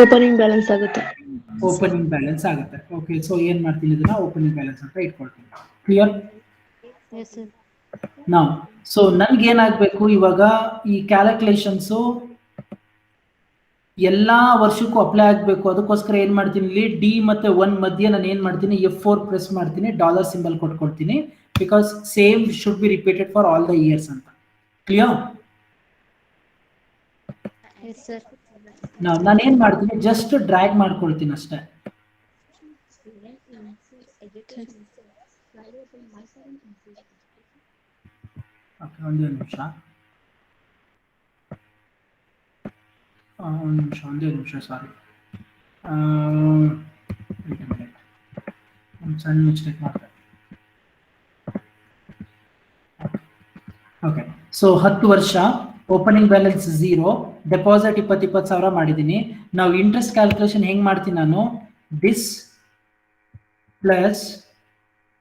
ಓಪನಿಂಗ್ ಬ್ಯಾಲೆನ್ಸ್ ಆಗುತ್ತೆ. ಓಪನಿಂಗ್ ಬ್ಯಾಲೆನ್ಸ್ ಆಗುತ್ತೆ. ಓಕೆ, ಸೊ ಏನ್ ಮಾಡ್ತೀನಿ, ಇದನ್ನ ಓಪನಿಂಗ್ ಬ್ಯಾಲೆನ್ಸ್ ಅಂತ ಇಟ್ಕೊಳ್ತೀನಿ. ಕ್ಲಿಯರ್? ನಾವು ಸೊ ನನ್ಗೆ ಏನಾಗಬೇಕು ಇವಾಗ, ಈ ಕ್ಯಾಲ್ಕುಲೇಷನ್ಸು ಎಲ್ಲಾ ವರ್ಷಕ್ಕೂ ಅಪ್ಲೈ ಆಗಬೇಕು. ಅದಕ್ಕೋಸ್ಕರ ಏನ್ ಮಾಡ್ತೀನಿ, ಇಲ್ಲಿ ಡಿ ಮತ್ತೆ 1 ಮಧ್ಯೆ ನಾನು ಏನ್ ಮಾಡ್ತೀನಿ, F4 ಪ್ರೆಸ್ ಮಾಡ್ತೀನಿ, ಡಾಲರ್ ಸಿಂಬಲ್ ಕೊಟ್ಕೊಳ್ತೀನಿ, because same should be repeated for all the years ಅಂತ. ಕ್ಲಿಯರ್? ನಾನು ಏನ್ ಮಾಡ್ತೀನಿ, ಜಸ್ಟ್ ಡ್ರ್ಯಾಗ್ ಮಾಡ್ಕೊಳ್ತೀನಿ ಅಷ್ಟೇ. ಓಕೆ, ಒಂದೇ ನಿಮಿಷ, ಒಂದೇ ನಿಮಿಷ, ಸಾರಿ, ಒಂದು ಸಣ್ಣ ಮಿಸ್ಟೇಕ್ ಮಾಡ್ದೆ. ಓಕೆ, ಸೊ 10 ವರ್ಷ, ಓಪನಿಂಗ್ ಬ್ಯಾಲೆನ್ಸ್ 0, ಡೆಪಾಸಿಟ್ 20,000 ಮಾಡಿದ್ದೀನಿ. ನಾವು ಇಂಟ್ರೆಸ್ಟ್ ಕ್ಯಾಲ್ಕುಲೇಷನ್ ಹೆಂಗ್ ಮಾಡ್ತೀನಿ ನಾನು, ದಿಸ್ ಪ್ಲಸ್,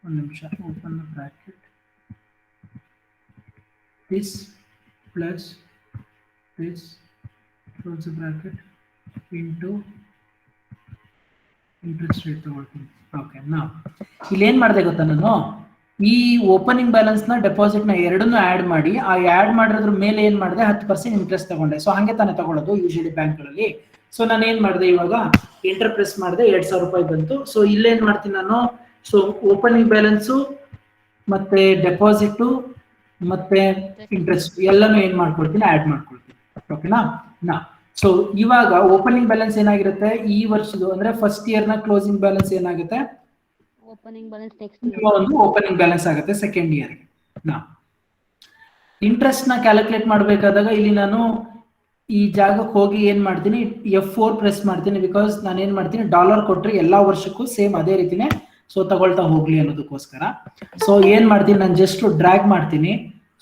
ಒಂದು ನಿಮಿಷ, open the bracket, this plus this close the bracket into interest rate ತಗೊಳ್ತೀನಿ. ಓಕೆ, ನಾವು ಇಲ್ಲಿ ಏನ್ ಮಾಡಿದೆ ಗೊತ್ತಾ, ನಾನು ಈ ಓಪನಿಂಗ್ ಬ್ಯಾಲೆನ್ಸ್ ನ ಡೆಪಾಸಿಟ್ ನ ಎರಡನ್ನೂ ಆಡ್ ಮಾಡಿ, ಆ ಆಡ್ ಮಾಡಿರೋದ್ರ ಮೇಲೆ ಏನ್ ಮಾಡಿದೆ, 10% ಇಂಟ್ರೆಸ್ಟ್ ತಗೊಂಡೆ. ಸೊ ಹಂಗೆ ತಾನೇ ತಗೊಳ್ಳೋದು ಯೂಶಲಿ ಬ್ಯಾಂಕ್ಗಳಲ್ಲಿ. ಸೊ ನಾನು ಏನ್ ಮಾಡಿದೆ, ಇವಾಗ ಎಂಟರ್ ಪ್ರೆಸ್ ಮಾಡಿದೆ, 2,000 ರೂಪಾಯಿ ಬಂತು. ಸೊ ಇಲ್ಲೇನ್ ಮಾಡ್ತೀನಿ ನಾನು, ಸೊ ಓಪನಿಂಗ್ ಬ್ಯಾಲೆನ್ಸು ಮತ್ತೆ ಡೆಪಾಸಿಟ್ ಮತ್ತೆ ಇಂಟ್ರೆಸ್ಟ್ ಎಲ್ಲಾನು ಏನ್ ಮಾಡ್ಕೊಳ್ತೀನಿ, ಆಡ್ ಮಾಡ್ಕೊಳ್ತೀನಿ. ಓಕೆನಾ. ಸೊ ಇವಾಗ ಓಪನಿಂಗ್ ಬ್ಯಾಲೆನ್ಸ್ ಏನಾಗಿರುತ್ತೆ, ಈ ವರ್ಷದ ಅಂದ್ರೆ ಫಸ್ಟ್ ಇಯರ್ ನ ಕ್ಲೋಸಿಂಗ್ ಬ್ಯಾಲೆನ್ಸ್ ಏನಾಗುತ್ತೆ, ಓಪನಿಂಗ್ ಬ್ಯಾಲೆನ್ಸ್ ಒಂದು ಓಪನಿಂಗ್ ಬ್ಯಾಲೆನ್ಸ್ ಆಗುತ್ತೆ ಸೆಕೆಂಡ್ ಇಯರ್. ಇಂಟ್ರೆಸ್ಟ್ ನ ಕ್ಯಾಲ್ಕುಲೇಟ್ ಮಾಡಬೇಕಾದಾಗ ಇಲ್ಲಿ ನಾನು ಈ ಜಾಗಕ್ಕೆ ಹೋಗಿ ಏನ್ ಮಾಡ್ತೀನಿ, F4 ಪ್ರೆಸ್ ಮಾಡ್ತೀನಿ. ಬಿಕಾಸ್ ನಾನು ಏನ್ ಮಾಡ್ತೀನಿ, ಡಾಲರ್ ಕೊಟ್ರೆ ಎಲ್ಲಾ ವರ್ಷಕ್ಕೂ ಸೇಮ್ ಅದೇ ರೀತಿನೇ ಸೊ ತಗೊಳ್ತಾ ಹೋಗ್ಲಿ ಅನ್ನೋದಕ್ಕೋಸ್ಕರ. ಸೊ ಏನ್ ಮಾಡ್ತೀನಿ, ನಾನು ಜಸ್ಟ್ ಡ್ರ್ಯಾಗ್ ಮಾಡ್ತೀನಿ.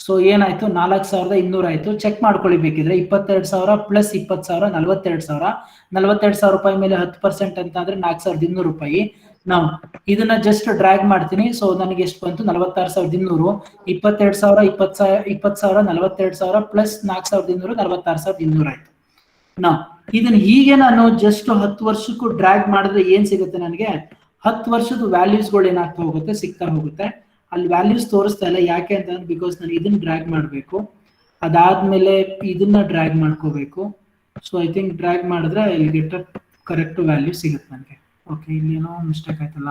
ಸೊ ಏನಾಯ್ತು, 4,200 ಆಯ್ತು. ಚೆಕ್ ಮಾಡ್ಕೊಳ್ಳಿ ಬೇಕಿದ್ರೆ, 22,000 ಪ್ಲಸ್ 20,000 42,000. 42,000 ರೂಪಾಯಿ ಮೇಲೆ 10% ಅಂತ ಅಂದ್ರೆ 4,200 ರೂಪಾಯಿ. ನಾವು ಇದನ್ನ ಜಸ್ಟ್ ಡ್ರ್ಯಾಗ್ ಮಾಡ್ತೀನಿ. ಸೊ ನನಗೆ ಎಷ್ಟು ಬಂತು, 46,200. 22,000 20,000 42,000 ಪ್ಲಸ್ 4,200 46,200 ಆಯ್ತು. ನಾವು ಇದನ್ನ ಹೀಗೆ ನಾನು ಜಸ್ಟ್ 10 ವರ್ಷಕ್ಕೂ ಡ್ರ್ಯಾಗ್ ಮಾಡಿದ್ರೆ ಏನ್ ಸಿಗುತ್ತೆ ನನಗೆ, 10 ವರ್ಷದ ವ್ಯಾಲ್ಯೂಸ್ಗಳು ಏನಾಗ್ತಾ ಹೋಗುತ್ತೆ, ಸಿಗ್ತಾ ಹೋಗುತ್ತೆ. ಅಲ್ಲಿ ವ್ಯಾಲ್ಯೂಸ್ ತೋರಿಸ್ತಾ ಇಲ್ಲ, ಯಾಕೆ ಅಂತಂದ್ರೆ ಬಿಕಾಸ್ ನಾನು ಇದನ್ನ ಡ್ರ್ಯಾಗ್ ಮಾಡಬೇಕು, ಅದಾದ್ಮೇಲೆ ಇದನ್ನ ಡ್ರ್ಯಾಗ್ ಮಾಡ್ಕೋಬೇಕು. ಸೊ ಐ ಥಿಂಕ್ ಡ್ರ್ಯಾಗ್ ಮಾಡಿದ್ರೆ ಇಲ್ಲಿ ಗೆಟ್ ಕರೆಕ್ಟ್ ವ್ಯಾಲ್ಯೂ ಸಿಗುತ್ತೆ ನನಗೆ. ಓಕೆ, ಇಲ್ಲಿ ಏನೋ ಮಿಸ್ಟೇಕ್ ಆಯ್ತಲ್ಲ,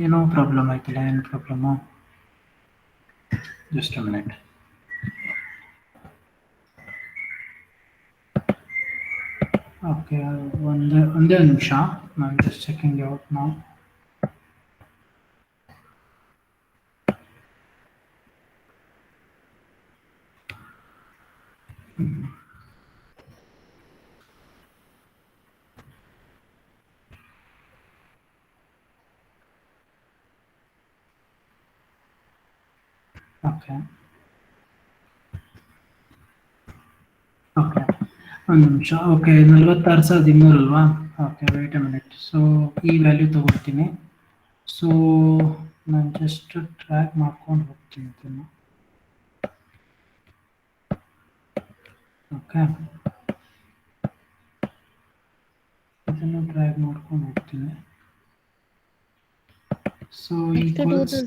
ಏನೋ ಪ್ರಾಬ್ಲಮ್ ಆಯ್ತಲ್ಲ, ಏನು problem, just a minute. Okay, ಒಂದೇ ನಿಮಿಷ, ನಾನು ಜಸ್ಟ್ ಚೆಕಿಂಗ್ ಔಟ್ ನಾವು. ಓಕೆ, ಓಕೆ, ಒಂದು ನಿಮಿಷ. ಓಕೆ, 46,200 ಅಲ್ವಾ. Okay, wait a minute. So ಈ ವ್ಯಾಲ್ಯೂ ತಗೊಳ್ತೀನಿ. ಸೊ ನಾನು ಜಸ್ಟ್ ಟ್ರ್ಯಾಕ್ ಮಾಡ್ಕೊಂಡು ಹೋಗ್ತೀನಿ ಇದನ್ನು. ಓಕೆ, ಇದನ್ನು ಟ್ರ್ಯಾಕ್ ಮಾಡ್ಕೊಂಡು ಹೋಗ್ತೀನಿ. ಸೊ ಈಕ್ವಲ್ಸ್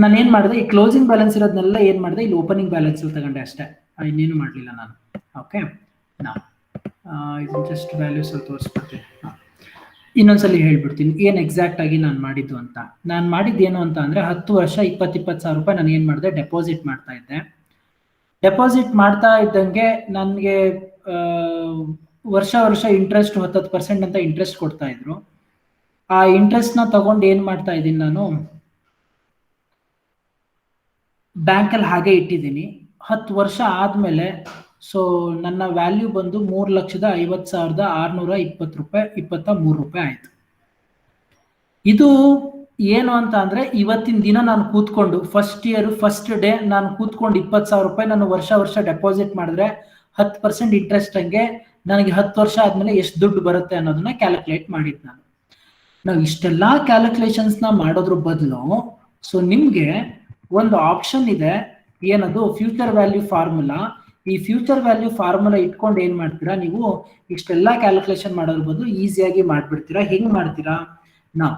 ನಾನು ಏನ್ ಮಾಡಿದೆ, ಈ ಕ್ಲೋಸಿಂಗ್ ಬ್ಯಾಲೆನ್ಸ್ ಇರೋದನ್ನೆಲ್ಲ ಏನ್ ಮಾಡಿದೆ, ಇಲ್ಲಿ ಓಪನಿಂಗ್ ಬ್ಯಾಲೆನ್ಸ್ ತಗೊಂಡೆ ಅಷ್ಟೇ, ಇನ್ನೇನು ಮಾಡಲಿಲ್ಲ ನಾನು. ಓಕೆ, ಇದನ್ನ ಜಸ್ಟ್ ವ್ಯಾಲ್ಯೂಸ್ ಅಲ್ಲಿ ತೋರಿಸ್ಬಿಡ್ತೀನಿ. ಇನ್ನೊಂದ್ಸಲಿ ಹೇಳ್ಬಿಡ್ತೀನಿ ಏನ್ ಎಕ್ಸಾಕ್ಟ್ ಆಗಿ ನಾನು ಮಾಡಿದ್ದು ಅಂತ. ನಾನು ಮಾಡಿದ್ದು ಏನು ಅಂತ ಅಂದ್ರೆ 10 ವರ್ಷ 20,000 ರೂಪಾಯಿ ನಾನು ಏನ್ ಮಾಡಿದೆ, ಡೆಪಾಸಿಟ್ ಮಾಡ್ತಾ ಇದ್ದೆ. ಡೆಪಾಸಿಟ್ ಮಾಡ್ತಾ ಇದ್ದಂಗೆ ನನಗೆ ವರ್ಷ ಇಂಟ್ರೆಸ್ಟ್ 10% ಅಂತ ಇಂಟ್ರೆಸ್ಟ್ ಕೊಡ್ತಾ ಇದ್ರು. ಆ ಇಂಟ್ರೆಸ್ಟ್ ನ ತಗೊಂಡು ಏನ್ ಮಾಡ್ತಾ ಇದ್ದೀನಿ, ನಾನು ಬ್ಯಾಂಕಲ್ಲಿ ಹಾಗೆ ಇಟ್ಟಿದ್ದೀನಿ. 10 ವರ್ಷ ಆದ್ಮೇಲೆ ಸೊ ನನ್ನ ವ್ಯಾಲ್ಯೂ ಬಂದು 3,50,620 ರೂಪಾಯಿ 23 ರೂಪಾಯಿ ಆಯ್ತು. ಇದು ಏನು ಅಂತ ಅಂದ್ರೆ ಇವತ್ತಿನ ದಿನ ನಾನು ಕೂತ್ಕೊಂಡು ಫಸ್ಟ್ ಇಯರ್ ಫಸ್ಟ್ ಡೇ ನಾನು ಕೂತ್ಕೊಂಡು 20,000 ರೂಪಾಯಿ ನಾನು ವರ್ಷ ಡೆಪಾಸಿಟ್ ಮಾಡಿದ್ರೆ 10% ಇಂಟ್ರೆಸ್ಟ್ ಹಂಗೆ ನನಗೆ 10 ವರ್ಷ ಆದ್ಮೇಲೆ ಎಷ್ಟು ದುಡ್ಡು ಬರುತ್ತೆ ಅನ್ನೋದನ್ನ ಕ್ಯಾಲ್ಕುಲೇಟ್ ಮಾಡಿದ್ ನಾನು. ನಾವು ಇಷ್ಟೆಲ್ಲಾ ಕ್ಯಾಲ್ಕುಲೇಷನ್ಸ್ ನ ಮಾಡೋದ್ರ ಬದಲು ಸೊ ನಿಮ್ಗೆ ಒಂದು ಆಪ್ಷನ್ ಇದೆ, ಏನದು ಫ್ಯೂಚರ್ ವ್ಯಾಲ್ಯೂ ಫಾರ್ಮುಲಾ. ಈ ಫ್ಯೂಚರ್ ವ್ಯಾಲ್ಯೂ ಫಾರ್ಮುಲಾ ಇಟ್ಕೊಂಡು ಏನ್ ಮಾಡ್ತೀರಾ, ನೀವು ಇಷ್ಟೆಲ್ಲಾ ಕ್ಯಾಲ್ಕುಲೇಷನ್ ಮಾಡೋದ್ರ ಬದಲು ಈಸಿಯಾಗಿ ಮಾಡ್ಬಿಡ್ತೀರಾ. ಹೆಂಗ್ ಮಾಡ್ತೀರಾ, ನಾವು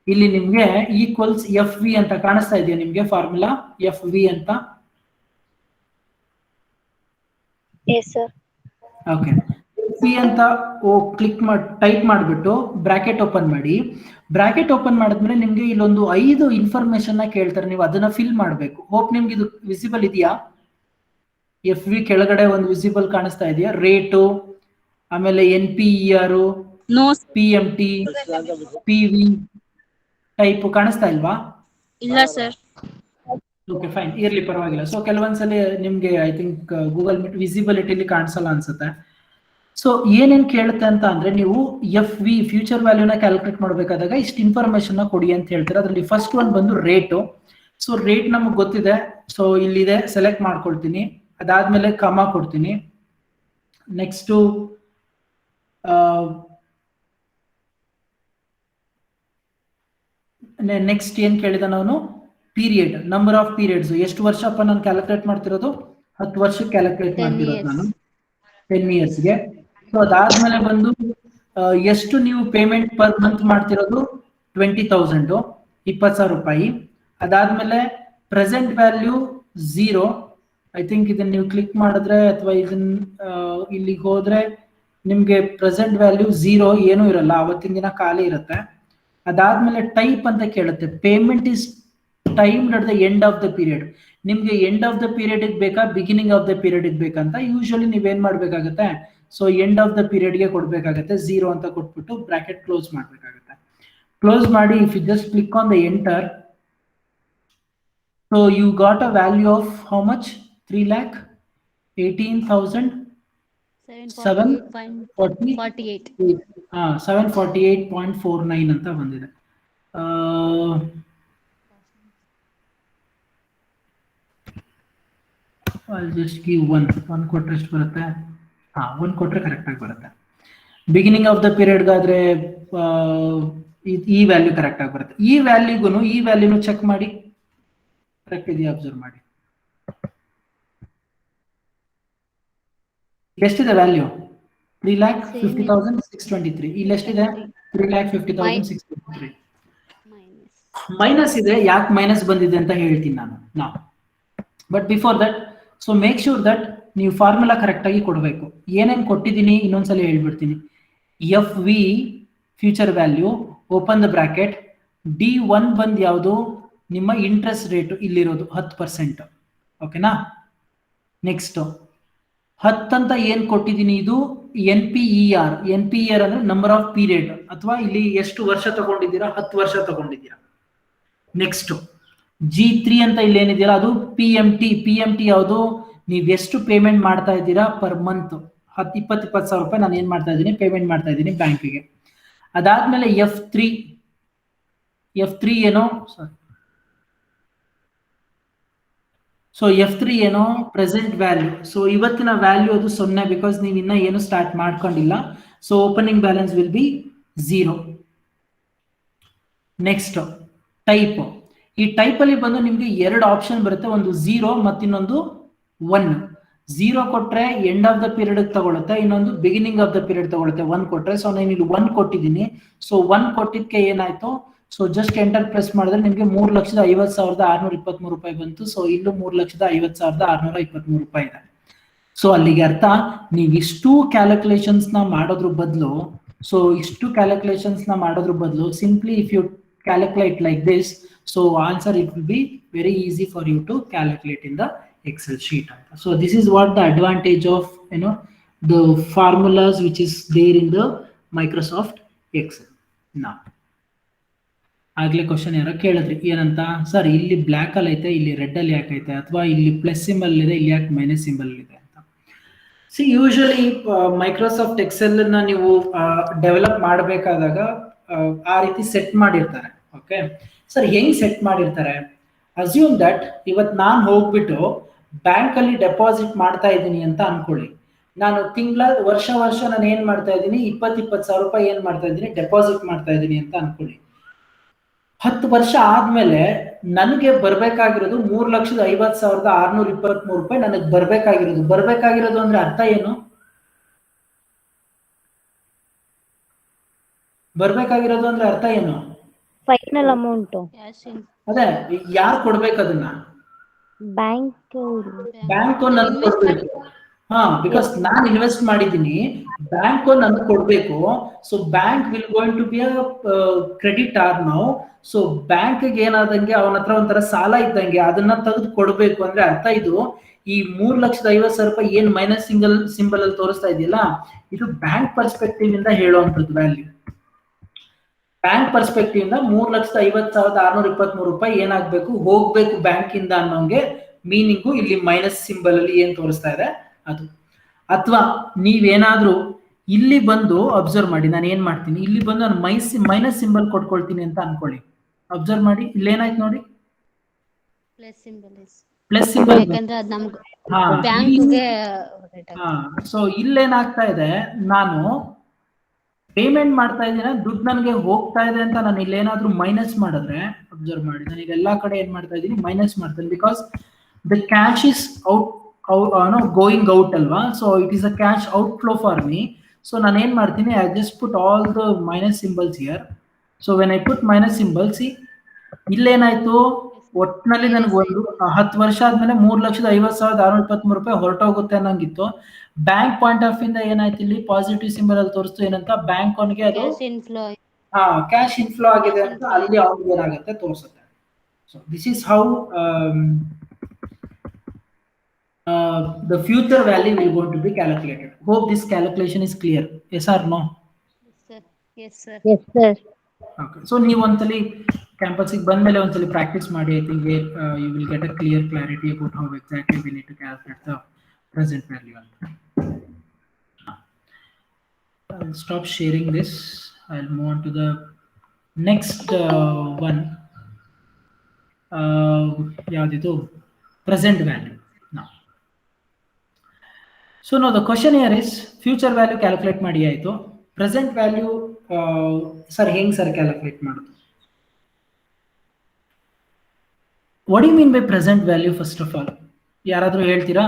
ಇಲ್ಲಿ ನಿಮ್ಗೆ ಈಕ್ವಲ್ಸ್ ಎಫ್ ವಿ ಅಂತ ಕಾಣಿಸ್ತಾ ಇದೆಯಾ ನಿಮ್ಗೆ ಫಾರ್ಮುಲಾ ಎಫ್ ವಿ ಅಂತ? S sir. ಓಕೆ, ಸಿ ಅಂತ ಕ್ಲಿಕ್ ಮಾಡಿ ಟೈಪ್ ಮಾಡಿಬಿಟ್ಟು ಬ್ರಾಕೆಟ್ ಓಪನ್ ಮಾಡಿ. ಬ್ರಾಕೆಟ್ ಓಪನ್ ಮಾಡಿದ್ಮೇಲೆ ನಿಮ್ಗೆ ಇಲ್ಲೊಂದು 5 ಇನ್ಫಾರ್ಮೇಶನ್ ಕೇಳ್ತಾರೆ, ನೀವು ಅದನ್ನ ಫಿಲ್ ಮಾಡಬೇಕು. ಹೋಪ್ ನಿಮ್ಗೆ ಇದು ವಿಸಿಬಲ್ ಇದೆಯಾ? ಎಫ್ ವಿ ಕೆಳಗಡೆ ಒಂದು ವಿಸಿಬಲ್ ಕಾಣಿಸ್ತಾ ಇದೆಯಾ? ರೇಟು, ಆಮೇಲೆ NPER, no PMT, PV type ಕಾಣಿಸ್ತಾ ಇಲ್ವಾ? ಇಲ್ಲ ಸರ್. ಓಕೆ ಫೈನ್, ಇರ್ಲಿ ಪರವಾಗಿಲ್ಲ. ಸೊ ಕೆಲವೊಂದ್ಸಲಿ ನಿಮ್ಗೆ ಐ ಥಿಂಕ್ ಗೂಗಲ್ ಮೀಟ್ ವಿಸಿಬಿಲಿಟಿಲಿ ಕಾಣಿಸಲ್ಲ ಅನ್ಸುತ್ತೆ. ಸೊ ಏನೇನ್ ಕೇಳುತ್ತೆ ಅಂತ ಅಂದ್ರೆ, ನೀವು ಎಫ್ ವಿ ಫ್ಯೂಚರ್ ವ್ಯಾಲ್ಯೂನ ಕ್ಯಾಲ್ಕುಲೇಟ್ ಮಾಡಬೇಕಾದಾಗ ಇಷ್ಟು ಇನ್ಫಾರ್ಮೇಶನ್ ಕೊಡಿ ಅಂತ ಹೇಳ್ತಾರೆ. ಅದರಲ್ಲಿ ಫಸ್ಟ್ ಒನ್ ಬಂದು ರೇಟು. ಸೊ ರೇಟ್ ನಮಗೆ ಗೊತ್ತಿದೆ, ಸೊ ಇಲ್ಲಿದೆ, ಸೆಲೆಕ್ಟ್ ಮಾಡ್ಕೊಳ್ತೀನಿ. ಅದಾದ್ಮೇಲೆ ಕಮ ಕೊಡ್ತೀನಿ. ನೆಕ್ಸ್ಟು ನೆಕ್ಸ್ಟ್ ಏನ್ ಕೇಳಿದ ನಾನು? ಪೀರಿಯಡ್, ನಂಬರ್ ಆಫ್ ಪೀರಿಯಡ್ಸ್, ಎಷ್ಟು ವರ್ಷಪ್ಪ ನಾನು ಕ್ಯಾಲ್ಕುಲೇಟ್ ಮಾಡ್ತಿರೋದು? 10 ವರ್ಷಕ್ಕೆ ಕ್ಯಾಲ್ಕುಲೇಟ್ ಮಾಡ್ತಿರೋದು ನಾನು, 10 ಇಯರ್ಸ್ಗೆ. ಸೊ ಅದಾದ್ಮೇಲೆ ಬಂದು ಎಷ್ಟು ನೀವು ಪೇಮೆಂಟ್ ಪರ್ ಮಂತ್ ಮಾಡ್ತಿರೋದು? 20,000, 20,000 ರೂಪಾಯಿ. ಅದಾದ್ಮೇಲೆ ಪ್ರೆಸೆಂಟ್ ವ್ಯಾಲ್ಯೂ 0. ಐ ಥಿಂಕ್ ಇದನ್ನ ನೀವು ಕ್ಲಿಕ್ ಮಾಡಿದ್ರೆ ಅಥವಾ ಇದನ್ನ ಇಲ್ಲಿಗೆ ಹೋದ್ರೆ ನಿಮ್ಗೆ ಪ್ರೆಸೆಂಟ್ ವ್ಯಾಲ್ಯೂ 0 ಏನೂ ಇರಲ್ಲ, ಅವತ್ತಿನ ದಿನ ಖಾಲಿ ಇರುತ್ತೆ. ಅದಾದ್ಮೇಲೆ ಟೈಪ್ ಅಂತ ಕೇಳುತ್ತೆ, payment is timed at the end of the period. ನಿಮ್ಗೆ ಎಂಡ್ ಆಫ್ ದ ಪೀರಿಯಡ್ ಬೇಕಾ, ಬಿಗಿನಿಂಗ್ ಆಫ್ ದ ಪೀರಿಯಡ್ ಬೇಕಂತ ಯೂಶಲಿ ನೀವೇನ್ ಮಾಡ್ಬೇಕಾಗತ್ತೆ? ಸೊ ಎಂಡ್ ಆಫ್ ದ ಪೀರಿಯಡ್ಗೆ ಕೊಡ್ಬೇಕಾಗತ್ತೆ. 0 ಅಂತ ಕೊಟ್ಬಿಟ್ಟು ಬ್ರಾಕೆಟ್ ಕ್ಲೋಸ್ ಮಾಡ್ಬೇಕಾಗತ್ತೆ. ಕ್ಲೋಸ್ ಮಾಡಿ, if you just click on the enter, so you got a value of how much? 3,18,748. 748.49 ಅಂತ ಬಂದಿದೆ. I'll just give one ಕೊಟ್ರೆ ಎಷ್ಟು ಬರುತ್ತೆ? 1 ಕೊಟ್ರೆ ಕರೆಕ್ಟ್ ಆಗಿ ಬರುತ್ತೆ. ಬಿಗಿನಿಂಗ್ ಆಫ್ ದ ಪೀರಿಯಡ್ ಗಾದ್ರೆ ಈ ವ್ಯಾಲ್ಯೂ ಕರೆಕ್ಟ್ ಆಗಿ ಬರುತ್ತೆ. ಈ ವ್ಯಾಲ್ಯೂನು ಚೆಕ್ ಮಾಡಿ, ಕರೆಕ್ಟ್ ಇದೆಯಾ ಅಬ್ಸರ್ವ್ ಮಾಡಿ. ಎಷ್ಟಿದೆ ವ್ಯಾಲ್ಯೂ? 3,50,623. ಇಲ್ಲಿ ಎಷ್ಟಿದೆ? 3,50,623. ಮೈನಸ್ ಇದೆ. ಯಾಕೆ ಮೈನಸ್ ಬಂದಿದೆ ಅಂತ ಹೇಳ್ತೀನಿ ನಾನು. But before that, so make sure that ನೀವು ಫಾರ್ಮುಲಾ ಕರೆಕ್ಟ್ ಆಗಿ ಕೊಡಬೇಕು. ಏನೇನು ಕೊಟ್ಟಿದ್ದೀನಿ ಇನ್ನೊಂದ್ಸಲ ಹೇಳ್ಬಿಡ್ತೀನಿ. F V future value, open the bracket. D1 ಬಂದು ಯಾವುದು? ನಿಮ್ಮ ಇಂಟ್ರೆಸ್ಟ್ ರೇಟ್ ಇಲ್ಲಿರೋದು 10%. ಓಕೆನಾ? ನೆಕ್ಸ್ಟ್ 10 ಅಂತ ಏನ್ ಕೊಟ್ಟಿದ್ದೀನಿ, ಇದು NPER. NPER ಅಂದ್ರೆ ನಂಬರ್ ಆಫ್ ಪೀರಿಯಡ್, ಅಥವಾ ಇಲ್ಲಿ ಎಷ್ಟು ವರ್ಷ ತಗೊಂಡಿದ್ದೀರಾ? 10 ವರ್ಷ ತಗೊಂಡಿದ್ದೀರಾ. ನೆಕ್ಸ್ಟ್ G3 ಅಂತ ಇಲ್ಲಿ ಏನಿದೆಯಲ್ಲ ಅದು PMT ಯಾವುದು? ನೀವು ಎಷ್ಟು ಪೇಮೆಂಟ್ ಮಾಡ್ತಾ ಇದ್ದೀರಾ ಪರ್ ಮಂತ್? 20,000 ರೂಪಾಯಿ ನಾನು ಏನ್ ಮಾಡ್ತಾ ಇದ್ದೀನಿ? ಪೇಮೆಂಟ್ ಮಾಡ್ತಾ ಇದ್ದೀನಿ ಬ್ಯಾಂಕಿಗೆ. ಅದಾದ್ಮೇಲೆ F3 ಏನೋ, ಸೊ F3 ಏನೋ ಪ್ರೆಸೆಂಟ್ ವ್ಯಾಲ್ಯೂ. ಸೊ ಇವತ್ತಿನ ವ್ಯಾಲ್ಯೂ ಅದು 0, ಬಿಕಾಸ್ ನೀವು ಇನ್ನ ಏನು ಸ್ಟಾರ್ಟ್ ಮಾಡ್ಕೊಂಡಿಲ್ಲ. So opening balance will be 0. Next type. ಈ ಟೈಪ್ ಅಲ್ಲಿ ಬಂದು ನಿಮ್ಗೆ 2 ಆಪ್ಷನ್ ಬರುತ್ತೆ, ಒಂದು 0 ಮತ್ತು ಇನ್ನೊಂದು 1. 0 ಕೊಟ್ರೆ ಎಂಡ್ ಆಫ್ ದ ಪೀರಿಯಡ್ ತಗೊಳುತ್ತೆ, ಇನ್ನೊಂದು ಬಿಗಿನಿಂಗ್ ಆಫ್ ದ ಪೀರಿಯಡ್ ತಗೊಳುತ್ತೆ 1 ಕೊಟ್ರೆ. ಸೊ ನಾನು ಇಲ್ಲಿ 1 ಕೊಟ್ಟಿದ್ದೀನಿ. ಸೊ 1 ಕೊಟ್ಟಿದ್ದಕ್ಕೆ ಏನಾಯ್ತು? ಸೊ ಜಸ್ಟ್ ಎಂಟರ್ ಪ್ರೆಸ್ ಮಾಡಿದ್ರೆ ನಿಮ್ಗೆ 3,50,623 ರೂಪಾಯಿ ಬಂತು. ಸೊ ಇಲ್ಲೂ 3,50,623 ರೂಪಾಯಿ ಇದೆ. ಸೊ ಅಲ್ಲಿಗೆ ಅರ್ಥ, ನೀವು ಇಷ್ಟು ಕ್ಯಾಲ್ಕುಲೇಷನ್ಸ್ ನ ಮಾಡೋದ್ರ ಬದಲು simply if you calculate like this, so answer it will be very easy for you to calculate in the Excel sheet. So this is what the advantage of the formulas which is there in the Microsoft Excel. Now ಆಗ್ಲೇ question ಯಾರೋ ಕೇಳಿದ್ರಿ, ಏನಂತ? Sir ಇಲ್ಲಿ black ಅಲ್ಲಿ ಐತೆ, ಇಲ್ಲಿ red ಅಲ್ಲಿ ಯಾಕೆ ಐತೆ, ಅಥವಾ ಇಲ್ಲಿ ಪ್ಲಸ್ ಸಿಂಬಲ್ ಇದೆ, ಇಲ್ಲಿ ಯಾಕೆ ಮೈನಸ್ ಸಿಂಬಲ್ ಇದೆ ಅಂತ. ಸಿ ಯೂಶಲಿ ಮೈಕ್ರೋಸಾಫ್ಟ್ ಎಕ್ಸೆಲ್ ನ ನೀವು ಡೆವಲಪ್ ಮಾಡಬೇಕಾದಾಗ ಆ ರೀತಿ ಸೆಟ್ ಮಾಡಿರ್ತಾರೆ. ಓಕೆ ಸರ್, ಹೆಂಗ್ ಸೆಟ್ ಮಾಡಿರ್ತಾರೆ? ಅಸ್ಯೂಮ್ ದಟ್ ಇವತ್ತು ನಾನು ಹೋಗ್ಬಿಟ್ಟು ಬ್ಯಾಂಕ್ ಅಲ್ಲಿ ಡೆಪಾಸಿಟ್ ಮಾಡ್ತಾ ಇದ್ದೀನಿ ಅಂತ ಅನ್ಕೊಳ್ಳಿ. ನಾನು ವರ್ಷ ನಾನು ಏನ್ ಮಾಡ್ತಾ ಇದ್ದೀನಿ? 20,000 ರೂಪಾಯಿ ಏನ್ ಮಾಡ್ತಾ ಇದ್ದೀನಿ? ಡೆಪಾಸಿಟ್ ಮಾಡ್ತಾ ಇದ್ದೀನಿ ಅಂತ ಅನ್ಕೊಳ್ಳಿ. 10 ವರ್ಷ ಆದ್ಮೇಲೆ ನನಗೆ ಬರ್ಬೇಕಾಗಿರೋದು 3,50,623 ರೂಪಾಯಿ ನನಗೆ ಬರ್ಬೇಕಾಗಿರೋದು ಅಂದ್ರೆ ಅರ್ಥ ಏನು? ಬರ್ಬೇಕಾಗಿರೋದು ಅಂದ್ರೆ ಅರ್ಥ ಏನು? ಫೈನಲ್ ಅಮೌಂಟ್ ಕ್ಯಾಶ್ ಇನ್ ಅದೇ ಯಾರು ಕೊಡ್ಬೇಕು ಅದನ್ನ? ಬ್ಯಾಂಕ್ ಬ್ಯಾಂಕ್ ನಾವು ನನ್ಗೆ ಇನ್ವೆಸ್ಟ್ ಮಾಡಿ ಕೊಡ್ಬೇಕು. ಹಾ, ಬಿಕಾಸ್ ನಾನು ಇನ್ವೆಸ್ಟ್ ಮಾಡಿದ್ದೀನಿ, ಬ್ಯಾಂಕ್ ನನ್ಗೆ ಕೊಡ್ಬೇಕು. So bank will going to be a credit or ನಾವು. ಸೊ ಬ್ಯಾಂಕ್ಗೆ ಏನಾದಂಗೆ ಅವನ ಹತ್ರ ಒಂಥರ ಸಾಲ ಇದ್ದಂಗೆ ಅದನ್ನ ತೆಗೆದು ಕೊಡ್ಬೇಕು ಅಂದ್ರೆ ಅರ್ಥ ಇದು. ಈ 3,50,000 ಏನ್ ಮೈನಸ್ ಸಿಂಬಲ್ ಅಲ್ಲಿ ತೋರಿಸ್ತಾ ಇದೆಯಲ್ಲ, ಇದು ಬ್ಯಾಂಕ್ ಪರ್ಸ್ಪೆಕ್ಟಿವ್ ಇಂದ ಹೇಳುವಂಥದ್ದು ವ್ಯಾಲ್ಯೂ. ಬ್ಯಾಂಕ್ ಪರ್ಸ್ಪೆಕ್ಟಿವ್ ಇಂದ 3,50,623 ಏನಾಗ್ಬೇಕು, ಹೋಗ್ಬೇಕು ಬ್ಯಾಂಕ್ ಇಂದ ಅನ್ನೋಂಗೆ ಮೀನಿಂಗು ಇಲ್ಲಿ ಮೈನಸ್ ಸಿಂಬಲ್ ಅಲ್ಲಿ ಏನ್ ತೋರಿಸ್ತಾ ಇದೆ ಅದು. ಅಥವಾ ನೀವೇನಾದ್ರೂ ಇಲ್ಲಿ ಬಂದು ಅಬ್ಸರ್ವ್ ಮಾಡಿ, ನಾನು ಏನ್ ಮಾಡ್ತೀನಿ, ಇಲ್ಲಿ ಬಂದು ನಾನು ಮೈನಸ್ ಸಿಂಬಲ್ ಕೊಟ್ಕೊಳ್ತೀನಿ ಅಂತ ಅನ್ಕೊಳ್ಳಿ. ಅಬ್ಸರ್ವ್ ಮಾಡಿ, ಇಲ್ಲೇನಾಯ್ತು ನೋಡಿ, ಪ್ಲಸ್ ಸಿಂಬಲ್ ಪ್ಲಸ್ ಸಿಂಬಲ್. ಯಾಕಂದ್ರೆ ಅದು ನಮ್ಗೆ ಹಾ, ಬ್ಯಾಂಕ್ಗೆ ಸೊ ಇಲ್ಲೇನಾಗ್ತಾ ಇದೆ, ನಾನು ಪೇಮೆಂಟ್ ಮಾಡ್ತಾ ಇದ್ದೀನ, ದುಡ್ಡು ನನಗೆ ಹೋಗ್ತಾ ಇದೆ ಅಂತ ನಾನು ಇಲ್ಲೇನಾದ್ರೂ ಮೈನಸ್ ಮಾಡಿದ್ರೆ, ಅಬ್ಸರ್ವ್ ಮಾಡಿ, ನಾನು ಈಗ ಎಲ್ಲಾ ಕಡೆ ಏನ್ ಮಾಡ್ತಾ ಇದ್ದೀನಿ, ಮೈನಸ್ ಮಾಡ್ತೀನಿ. Because the cash is going out ಅಲ್ವಾ. So it is a cash out flow for me. So ನಾನು ಏನ್ ಮಾಡ್ತೀನಿ, I just put all the minus symbols here. So when I put minus symbols, ಇಲ್ಲೇನಾಯ್ತು, ಒಟ್ಟಿನಲ್ಲಿ ನನಗೆ ಒಂದು 10 ವರ್ಷ ಆದ್ಮೇಲೆ 3,50,623 ಹೊರಟೋಗುತ್ತೆ ಅನ್ನಂಗಿತ್ತು. ಬ್ಯಾಂಕ್ ಪಾಯಿಂಟ್ ಆಫ್ ಇಂದ ಏನಾಯ್ತು, ಇಲ್ಲಿ ಪಾಸಿಟಿವ್ ಸಿಂಬಲ್ ಅಲ್ಲಿ ತೋರಿಸ್ತು ಏನಂತ, ಬ್ಯಾಂಕ್ ಅವನಿಗೆ ಅದು ಕ್ಯಾಶ್ ಇನ್ಫ್ಲೋ ಕ್ಯಾಶ್ ಇನ್ಫ್ಲೋ ಆಗಿದೆ ಅಂತ ಅಲ್ಲಿ ಅವ್ನಿಗೆ ಏನಾಗುತ್ತೆ ತೋರಿಸುತ್ತೆ. So this is how the future value will going to be calculated. Hope this calculation is clear. Yes or no? S sir. Yes sir. Okay. So ನೀವು ಒಂದ್ಸಲಿ ಕ್ಯಾಂಪಸ್ಗೆ ಬಂದ್ಮೇಲೆ ಒಂದ್ಸಲಿ ಪ್ರಾಕ್ಟೀಸ್ ಮಾಡಿ. I think you will get a clear clarity about how exactly we need to calculate the present value. I'll stop sharing this. I'll move on to the next one. ಯಾವ್ದಿದು? Present value. Now. So now the question here is, future value calculate ಮಾಡಿ ಆಯ್ತು, present value sir ಹೆಂಗ್ sir calculate ಮಾಡೋದು? What you mean by present value? First of all ಯಾರಾದ್ರೂ ಹೇಳ್ತೀರಾ?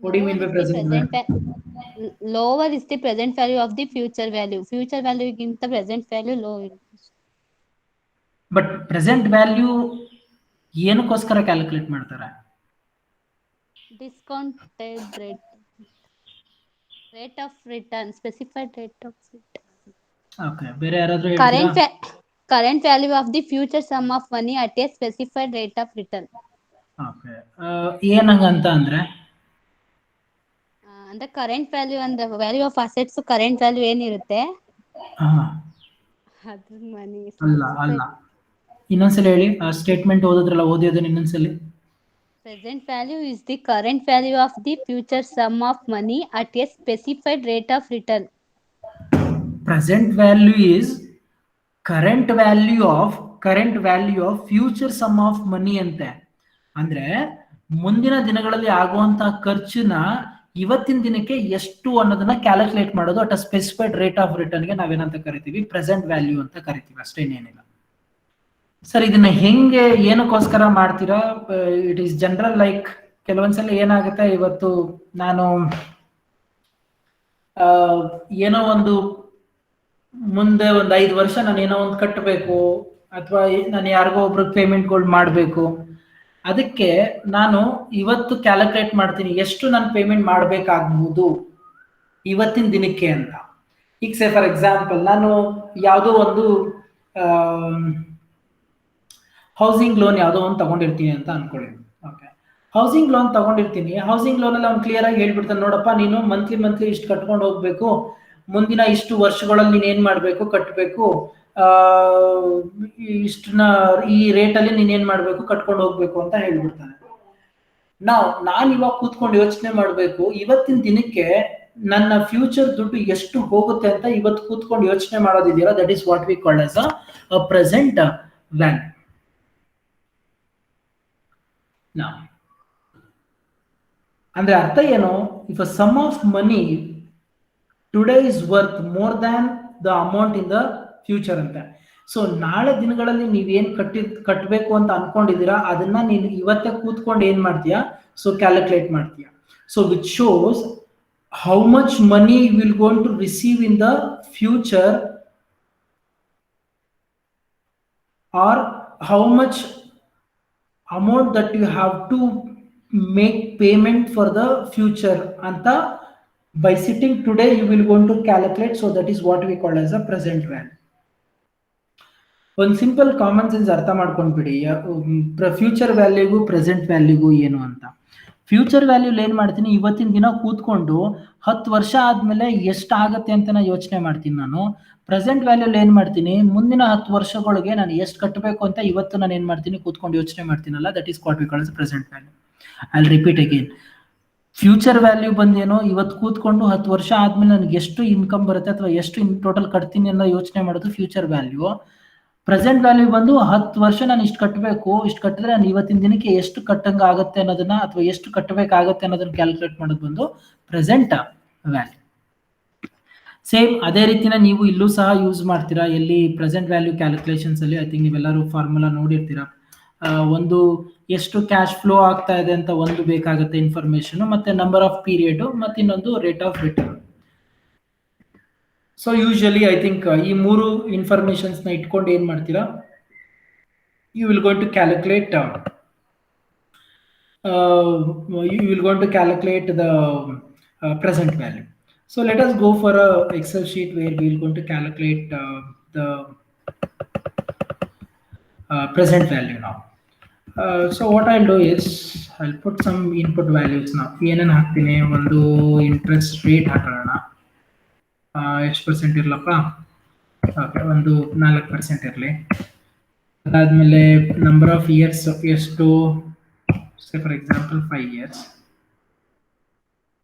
What do you mean by present value? Lower is the present value of the future value. Future value ಗಿಂತ present value low ಇರುತ್ತೆ. But present value ಏನಕ್ಕೋಸ್ಕರ calculate ಮಾಡ್ತಾರೆ? Discounted rate of return, specified rate of return. Okay, ಬೇರೆ ಯಾರಾದ್ರೂ ಹೇಳ್ತೀರಾ? Current value of the future sum of money at a specified rate of return. Okay, ಏನಂಗಂತ ಅಂದ್ರೆ ಅಂದ್ರೆ current value ಅಂದ್ರೆ value of assets current value ಏನಿರುತ್ತೆ ಅದು ಮನಿ. ಅಲ್ಲ ಇನ್ನೊಂದ್ಸಲ ಹೇಳಿ, ಆ statement ಓದಿದ್ರಲ್ಲ, ಓದಿಯೋದನ್ನ ಇನ್ನೊಂದ್ಸಲಿ. Present value is the current value of the future sum of money at a specified rate of return. Present value is current value of future sum of money ಅಂತೆ. ಅಂದ್ರೆ ಮುಂದಿನ ದಿನಗಳಲ್ಲಿ ಆಗುವಂತಹ ಖರ್ಚನ್ನ ಇವತ್ತಿನ ದಿನಕ್ಕೆ ಎಷ್ಟು ಅನ್ನೋದನ್ನ ಕ್ಯಾಲ್ಕುಲೇಟ್ ಮಾಡೋದು at a specified rate of ರಿಟರ್ನ್ಗೆ ನಾವೇನಂತ ಕರಿತೀವಿ? ಪ್ರೆಸೆಂಟ್ ವ್ಯಾಲ್ಯೂ ಅಂತ ಕರಿತೀವಿ. ಅಷ್ಟೇನೇನಿಲ್ಲ ಸರ್. ಇದನ್ನ ಹೆಂಗೆ ಏನಕ್ಕೋಸ್ಕರ ಮಾಡ್ತೀರಾ? It is general. ಲೈಕ್ ಕೆಲವೊಂದ್ಸಲ ಏನಾಗುತ್ತೆ, ಇವತ್ತು ನಾನು ಏನೋ ಒಂದು ಮುಂದೆ ಒಂದು 5 ವರ್ಷ ನಾನು ಏನೋ ಒಂದು ಕಟ್ಟಬೇಕು, ಅಥವಾ ನಾನು ಯಾರಿಗೋ ಒಬ್ರಿಗೆ ಪೇಮೆಂಟ್ಗಳು ಮಾಡಬೇಕು. ಅದಕ್ಕೆ ನಾನು ಇವತ್ತು ಕ್ಯಾಲ್ಕುಲೇಟ್ ಮಾಡ್ತೀನಿ ಎಷ್ಟು ನಾನು ಪೇಮೆಂಟ್ ಮಾಡಬೇಕಾಗ್ಬೋದು ಇವತ್ತಿನ ದಿನಕ್ಕೆ ಅಂತ. ಈಗ ಸೇ ಫಾರ್ ಎಕ್ಸಾಂಪಲ್, ನಾನು ಯಾವುದೋ ಒಂದು ಹೌಸಿಂಗ್ ಲೋನ್ ಯಾವುದೋ ಒಂದು ತಗೊಂಡಿರ್ತೀನಿ ಅಂತ ಅನ್ಕೊಳ್ಳಿ. ಓಕೆ, ಹೌಸಿಂಗ್ ಲೋನ್ ತಗೊಂಡಿರ್ತೀನಿ. ಹೌಸಿಂಗ್ ಲೋನಲ್ಲಿ ಅವ್ನು ಕ್ಲಿಯರ್ ಆಗಿ ಹೇಳ್ಬಿಡ್ತಾನೆ, ನೋಡಪ್ಪ ನೀನು ಮಂತ್ಲಿ ಇಷ್ಟು ಕಟ್ಕೊಂಡು ಹೋಗ್ಬೇಕು, ಮುಂದಿನ ಇಷ್ಟು ವರ್ಷಗಳಲ್ಲಿ ನೀನ್ ಏನ್ ಮಾಡ್ಬೇಕು, ಕಟ್ಟಬೇಕು, ಇಷ್ಟನ್ನ ಈ ರೇಟಲ್ಲಿ ನೀನ್ ಏನ್ ಮಾಡ್ಬೇಕು, ಕಟ್ಕೊಂಡು ಹೋಗ್ಬೇಕು ಅಂತ ಹೇಳ್ಬಿಡ್ತಾನೆ. ನಾನು ಇವಾಗ ಕೂತ್ಕೊಂಡು ಯೋಚನೆ ಮಾಡ್ಬೇಕು, ಇವತ್ತಿನ ದಿನಕ್ಕೆ ನನ್ನ ಫ್ಯೂಚರ್ ದುಡ್ಡು ಎಷ್ಟು ಹೋಗುತ್ತೆ ಅಂತ ಇವತ್ತು ಕೂತ್ಕೊಂಡು ಯೋಚನೆ ಮಾಡೋದಿದೆಯಲ್ಲ, that is what we call as a present value. ಅಂದ್ರೆ ಅರ್ಥ ಏನು? If a sum of money today is worth more than the amount in the future ಅಂತ. ಸೊ ನಾಳೆ ದಿನಗಳಲ್ಲಿ ನೀವೇನ್ ಕಟ್ಟಬೇಕು ಅಂತ ಅನ್ಕೊಂಡಿದ್ದೀರಾ, ಅದನ್ನ ನೀನು ಇವತ್ತೇ ಕೂತ್ಕೊಂಡು ಏನ್ ಮಾಡ್ತೀಯಾ, ಸೊ ಕ್ಯಾಲ್ಕುಲೇಟ್ ಮಾಡ್ತೀಯಾ. So which shows how much money you will going to receive in the future, or how much amount that you have to make payment for the future anta by sitting today you will going to calculate. So that is what we call as a present value. ಒಂದು simple common sense ಅರ್ಥ ಮಾಡ್ಕೊಂಡ್ಬಿಡಿ future ವ್ಯಾಲ್ಯೂಗೂ present ವ್ಯಾಲ್ಯೂಗೂ ಏನು ಅಂತ. Future value ಏನು ಮಾಡ್ತೀನಿ, ಇವತ್ತಿನ ದಿನ ಕೂತ್ಕೊಂಡು 10 ವರ್ಷ ಆದ್ಮೇಲೆ ಎಷ್ಟಾಗತ್ತೆ ಅಂತ ನಾನು ಯೋಚನೆ ಮಾಡ್ತೀನಿ. ನಾನು ಪ್ರೆಸೆಂಟ್ ವ್ಯಾಲ್ಯೂ ಏನು ಮಾಡ್ತೀನಿ, ಮುಂದಿನ 10 ವರ್ಷಗಳಿಗೆ ನಾನು ಎಷ್ಟು ಕಟ್ಟಬೇಕು ಅಂತ ಇವತ್ತು ನಾನು ಏನು ಮಾಡ್ತೀನಿ, ಕೂತ್ಕೊಂಡು ಯೋಚನೆ ಮಾಡ್ತೀನಲ್ಲ, that is what we call as present value. I will repeat again. Future value ಬಂದೇನೋ ಇವತ್ತು ಕೂತ್ಕೊಂಡು 10 ವರ್ಷ ಆದ್ಮೇಲೆ ನನಗೆ ಎಷ್ಟು ಇನ್ಕಮ್ ಬರುತ್ತೆ ಅಥವಾ ಎಷ್ಟು ಟೋಟಲ್ ಕಟ್ತೀನಿ ಅನ್ನೋ ಯೋಚನೆ ಮಾಡೋದು ಫ್ಯೂಚರ್ ವ್ಯಾಲ್ಯೂ. ಪ್ರೆಸೆಂಟ್ ವ್ಯಾಲ್ಯೂ ಬಂದು 10 ವರ್ಷ ನಾನು ಇಷ್ಟು ಕಟ್ಟಬೇಕು, ಇಷ್ಟು ಕಟ್ಟಿದ್ರೆ ನಾನು ಇವತ್ತಿನ ದಿನಕ್ಕೆ ಎಷ್ಟು ಕಟ್ಟಂಗ ಆಗುತ್ತೆ ಅನ್ನೋದನ್ನ ಅಥವಾ ಎಷ್ಟು ಕಟ್ಟಬೇಕಾಗತ್ತೆ ಅನ್ನೋದನ್ನ ಕ್ಯಾಲ್ಕುಲೇಟ್ ಮಾಡೋದು ಬಂದು ಪ್ರೆಸೆಂಟ್ ವ್ಯಾಲ್ಯೂ. ಸೇಮ್ ಅದೇ ರೀತಿನ ನೀವು ಇಲ್ಲೂ ಸಹ ಯೂಸ್ ಮಾಡ್ತೀರಾ. ಎಲ್ಲಿ ಪ್ರೆಸೆಂಟ್ ವ್ಯಾಲ್ಯೂ ಕ್ಯಾಲ್ಕುಲೇಷನ್ಸ್ ಅಲ್ಲಿ ಐ ಥಿಂಕ್ ನೀವೆಲ್ಲರೂ ಫಾರ್ಮುಲಾ ನೋಡಿರ್ತೀರಾ. ಒಂದು ಎಷ್ಟು ಕ್ಯಾಶ್ ಫ್ಲೋ ಆಗ್ತಾ ಇದೆ ಅಂತ ಒಂದು ಬೇಕಾಗುತ್ತೆ ಇನ್ಫಾರ್ಮೇಶನ್, ಮತ್ತೆ ನಂಬರ್ ಆಫ್ ಪೀರಿಯಡ್, ಮತ್ತೆ ಇನ್ನೊಂದು rate of return. So usually I think ಈ ಮೂರು ಇನ್ಫಾರ್ಮೇಶನ್ಸ್ ನ ಇಟ್ಕೊಂಡು ಏನ್ ಮಾಡ್ತೀರಾ, you will going to calculate the present value. So let us go for a Excel sheet where we are going to calculate the present value now. So what I'll do is I'll put some input values now. ಏನೇನು ಹಾಕ್ತೀನಿ, ಒಂದು interest rate ಹಾಕೋಣ. ಎಷ್ಟು percent ಇರಲಪ್ಪ, okay ಒಂದು 4% ಇರಲಿ. ಅದಾದಮೇಲೆ number of years ಎಷ್ಟು, say for example 5 years.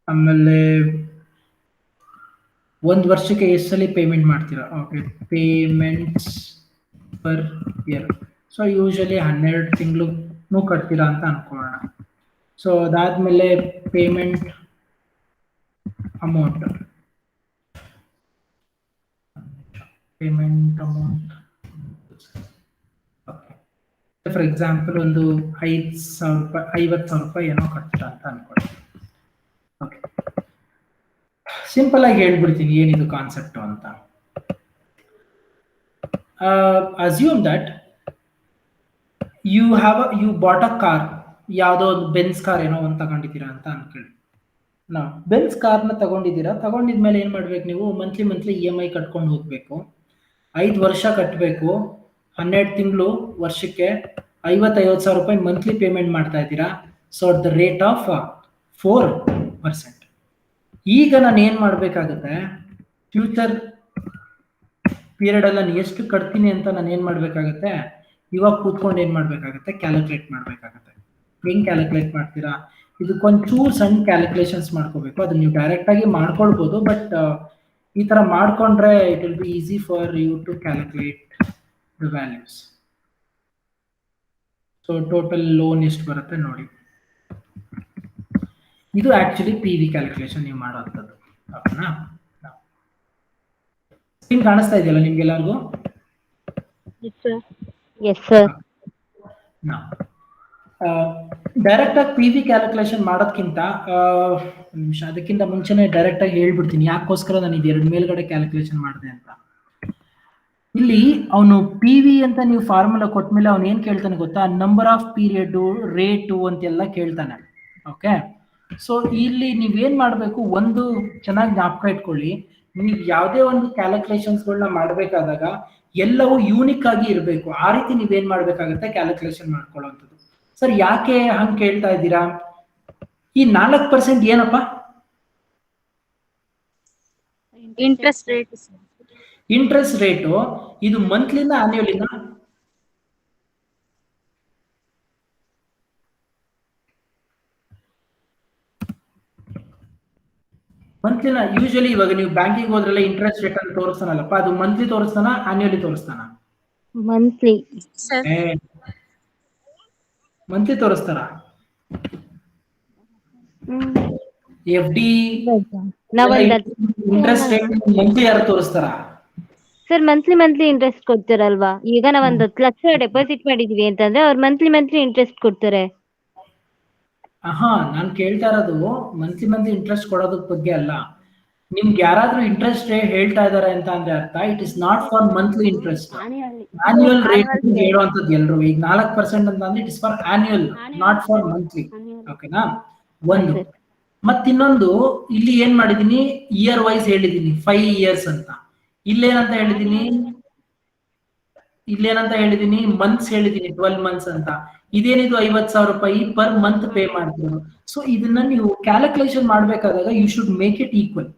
ಆಮೇಲೆ ಒಂದು ವರ್ಷಕ್ಕೆ ಎಷ್ಟು ಸಲ ಪೇಮೆಂಟ್ ಮಾಡ್ತೀರಾ, okay payments per year. So usually 12 ತಿಂಗಳು ಕಟ್ತೀರಾ ಅಂತ ಅನ್ಕೊಳ್ಳೋಣ. ಸೊ ಅದಾದ್ಮೇಲೆ ಪೇಮೆಂಟ್ ಅಮೌಂಟ್ ಫಾರ್ ಎಕ್ಸಾಂಪಲ್ ಒಂದು 5,000 ರೂಪಾಯಿ 50,000 ರೂಪಾಯಿ ಏನೋ ಕಟ್ತೀರಾ ಅಂತ ಅನ್ಕೊಳ್ಳಿ. ಓಕೆ, ಸಿಂಪಲ್ ಆಗಿ ಹೇಳ್ಬಿಡ್ತೀನಿ ಏನಿದು ಕಾನ್ಸೆಪ್ಟ್ ಅಂತ. Assume that you bought a car, ಯಾವುದೋ ಒಂದು ಬೆನ್ಸ್ ಕಾರ್ ಏನೋ ಒಂದು ತಗೊಂಡಿದ್ದೀರಾ ಅಂತ ಅನ್ಕೊಳ್ಳಿ. ನಾವು ಬೆನ್ಸ್ ಕಾರ್ನ ತಗೊಂಡಿದ್ದೀರಾ, ತಗೊಂಡಿದ್ಮೇಲೆ ಏನು ಮಾಡ್ಬೇಕು, ನೀವು ಮಂತ್ಲಿ EMI ಕಟ್ಕೊಂಡು ಹೋಗ್ಬೇಕು. 5 ವರ್ಷ ಕಟ್ಟಬೇಕು, 12 ತಿಂಗಳು, ವರ್ಷಕ್ಕೆ 50,000 ರೂಪಾಯಿ ಮಂತ್ಲಿ ಪೇಮೆಂಟ್ ಮಾಡ್ತಾ ಇದ್ದೀರಾ. So at the rate of 4%. ಈಗ ನಾನು ಏನು ಮಾಡಬೇಕಾಗುತ್ತೆ, ಫ್ಯೂಚರ್ ಪೀರಿಯಡ್ ಅಲ್ಲಿ ನಾನು ಎಷ್ಟು ಕಟ್ತೀನಿ ಅಂತ ನಾನು ಏನು ಮಾಡಬೇಕಾಗುತ್ತೆ, ಇವಾಗ ಕೂತ್ಕೊಂಡು ಏನು ಮಾಡಬೇಕಾಗುತ್ತೆ, ಕ್ಯಾಲ್ಕುಲೇಟ್ ಮಾಡಬೇಕಾಗುತ್ತೆ. ಹೆಂಗೆ ಕ್ಯಾಲ್ಕುಲೇಟ್ ಮಾಡ್ತೀರಾ, ಇದಕ್ಕೊಂಚೂರು ಸಣ್ಣ ಕ್ಯಾಲ್ಕುಲೇಷನ್ಸ್ ಮಾಡ್ಕೋಬೇಕು. ಅದನ್ನ ನೀವು ಡೈರೆಕ್ಟ್ ಆಗಿ ಮಾಡ್ಕೊಳ್ಬೋದು, ಬಟ್ ಈ ಥರ ಮಾಡ್ಕೊಂಡ್ರೆ it will be easy for you to calculate the values. So total loan ಎಷ್ಟು ಬರುತ್ತೆ ನೋಡಿ. ಇದು ಆಕ್ಚುಲಿ PV ಕ್ಯಾಲ್ಕುಲೇಷನ್ ನೀವು ಮಾಡುವಂಥದ್ದು. ಓಕೆನಾ, ಸ್ಕ್ರೀನ್ ಕಾಣಿಸ್ತಾ ಇದೆಯಲ್ಲ ನಿಮ್ಗೆಲ್ಲರಿಗೂ? Yes sir. ಡೈರೆಕ್ಟ್ ಆಗಿ PV ಕ್ಯಾಲ್ಕುಲೇಷನ್ ಮಾಡೋದ್ಕಿಂತ ನಿಮಿಷ ಅದಕ್ಕಿಂತ ಮುಂಚೆನೆ ಡೈರೆಕ್ಟ್ ಆಗಿ ಹೇಳ್ಬಿಡ್ತೀನಿ ಯಾಕೋಸ್ಕರ ನಾನು ಇದು 2 ಮೇಲ್ಗಡೆ ಕ್ಯಾಲ್ಕುಲೇಷನ್ ಮಾಡಿದೆ ಅಂತ. ಇಲ್ಲಿ ಅವನು PV ಅಂತ ನೀವು ಫಾರ್ಮುಲಾ ಕೊಟ್ಮೇಲೆ ಅವ್ನು ಏನ್ ಕೇಳ್ತಾನೆ ಗೊತ್ತಾ, ನಂಬರ್ ಆಫ್ ಪೀರಿಯಡ್, ರೇಟು ಅಂತೆಲ್ಲ ಕೇಳ್ತಾನೆ. ಓಕೆ, ಸೊ ಇಲ್ಲಿ ನೀವೇನ್ ಮಾಡಬೇಕು, ಒಂದು ಚೆನ್ನಾಗಿ ಜ್ಞಾಪಕ ಇಟ್ಕೊಳ್ಳಿ, ನೀವು ಯಾವುದೇ ಒಂದು ಕ್ಯಾಲ್ಕುಲೇಷನ್ಸ್ಗಳನ್ನ ಮಾಡಬೇಕಾದಾಗ ಎಲ್ಲವೂ ಯೂನಿಕ್ ಆಗಿ ಇರಬೇಕು. ಆ ರೀತಿ ನೀವೇನ್ ಮಾಡ್ಬೇಕಾಗತ್ತೆ, ಕ್ಯಾಲ್ಕುಲೇಷನ್ ಮಾಡ್ಕೊಳ್ಳುವಂಥದ್ದು. ಸರ್ ಯಾಕೆ ಹಂಗೆ ಕೇಳ್ತಾ ಇದ್ದೀರಾ, ಈ 4% ಏನಪ್ಪ, ಇಂಟ್ರೆಸ್ಟ್ ರೇಟ್. Interest rate. ಇದು ಮಂತ್ಲಿನ ಆನ್ಯುವಲಿನ? ಮಂತ್ಲಿನ. ಯೂಶಲಿ ಇವಾಗ ನೀವು ಬ್ಯಾಂಕಿಂಗ್ ಹೋದ್ರಲ್ಲ ಇಂಟ್ರೆಸ್ಟ್ ರೇಟ್ ಅಂತ ತೋರಿಸ್ತಾನಲ್ಲಪ್ಪ, ಅದು ಮಂತ್ಲಿ ತೋರಿಸ್ತಾನ ಆನ್ಯುವಲಿ ತೋರಿಸ್ತಾನ? ಮಂತ್ಲಿ. ಮಂತ್ಲಿ ತೋರಿಸ್ತಾರ? FD ಇಂಟ್ರೆಸ್ಟ್ ರೇಟ್ ಮಂತ್ಲಿ ಯಾರು ತೋರಿಸ್ತಾರ ಸರ್? Monthly interest ಕೊಡ್ತಾರಲ್ವಾ. ಈಗ ನಾವ್ 10 ಲಕ್ಷ ಡೆಪಾಸಿಟ್ ಮಾಡಿದೀವಿ ಅಂತಂದ್ರೆ ಅವ್ರು ಮಂತ್ಲಿ ಇಂಟ್ರೆಸ್ಟ್ ಕೊಡ್ತಾರೆ. ನಾನು ಕೇಳ್ತಾ ಇರೋದು ಮಂತ್ಲಿ ಇಂಟ್ರೆಸ್ಟ್ ಕೊಡೋದಕ್ ಬಗ್ಗೆ ಅಲ್ಲ. ನಿಮ್ಗೆ ಯಾರಾದ್ರೂ ಇಂಟ್ರೆಸ್ಟ್ ರೇಟ್ ಹೇಳ್ತಾ ಇದಾರೆ ಅಂತ ಅಂದ್ರೆ ಅರ್ಥ it is not for monthly interest. Annual rate ಹೇಳುವಂತದ್ದು ಎಲ್ರು ಈಗ 4% ಅಂತ ಅಂದ್ರೆ it is for annual, not for monthly. ಓಕೆನಾ? ಒಂದು. ಮತ್ತಿನ್ನೊಂದು, ಇಲ್ಲಿ ಏನ್ ಮಾಡಿದೀನಿ, ಇಯರ್ ವೈಸ್ ಹೇಳಿದೀನಿ 5 years ಅಂತ. ಇಲ್ಲೇನಂತ ಹೇಳಿದೀನಿ ಮಂತ್ಸ್ ಹೇಳಿದೀನಿ 12 months ಅಂತ. ಇದೇನಿದು 50,000 ರೂಪಾಯಿ ಪರ್ ಮಂತ್ ಪೇ ಮಾಡ್ತೀವಿ. ಸೊ ಇದನ್ನ ನೀವು ಕ್ಯಾಲ್ಕುಲೇಷನ್ ಮಾಡ್ಬೇಕಾದಾಗ you should make it equal.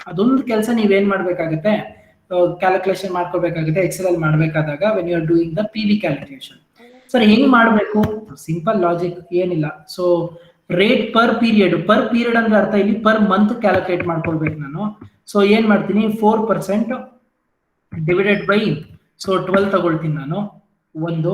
ಅದೊಂದು ಕೆಲಸ ನೀವೇನ್ ಮಾಡ್ಬೇಕಾಗತ್ತೆ, ಕ್ಯಾಲ್ಕುಲೇಷನ್ ಮಾಡ್ಕೋಬೇಕಾಗುತ್ತೆ ಎಕ್ಸೆಲ್ ಅಲ್ಲಿ ಮಾಡ್ಬೇಕಾದಾಗ when you are doing the P V calculation. Sir ಹೆಂಗ್ ಮಾಡ್ಬೇಕು? ಸಿಂಪಲ್ ಲಾಜಿಕ್, ಏನಿಲ್ಲ. ಸೊ ರೇಟ್ ಪರ್ ಪೀರಿಯಡ್ ಅಂದ್ರೆ ಅರ್ಥ ಇಲ್ಲಿ ಪರ್ ಮಂತ್ ಕ್ಯಾಲ್ಕುಲೇಟ್ ಮಾಡ್ಕೊಳ್ಬೇಕು ನಾನು. ಸೊ ಏನ್ ಮಾಡ್ತೀನಿ, 4% ಡಿವೈಡೆಡ್ ಬೈ 12 ತಗೊಳ್ತೀನಿ ನಾನು. ಒಂದು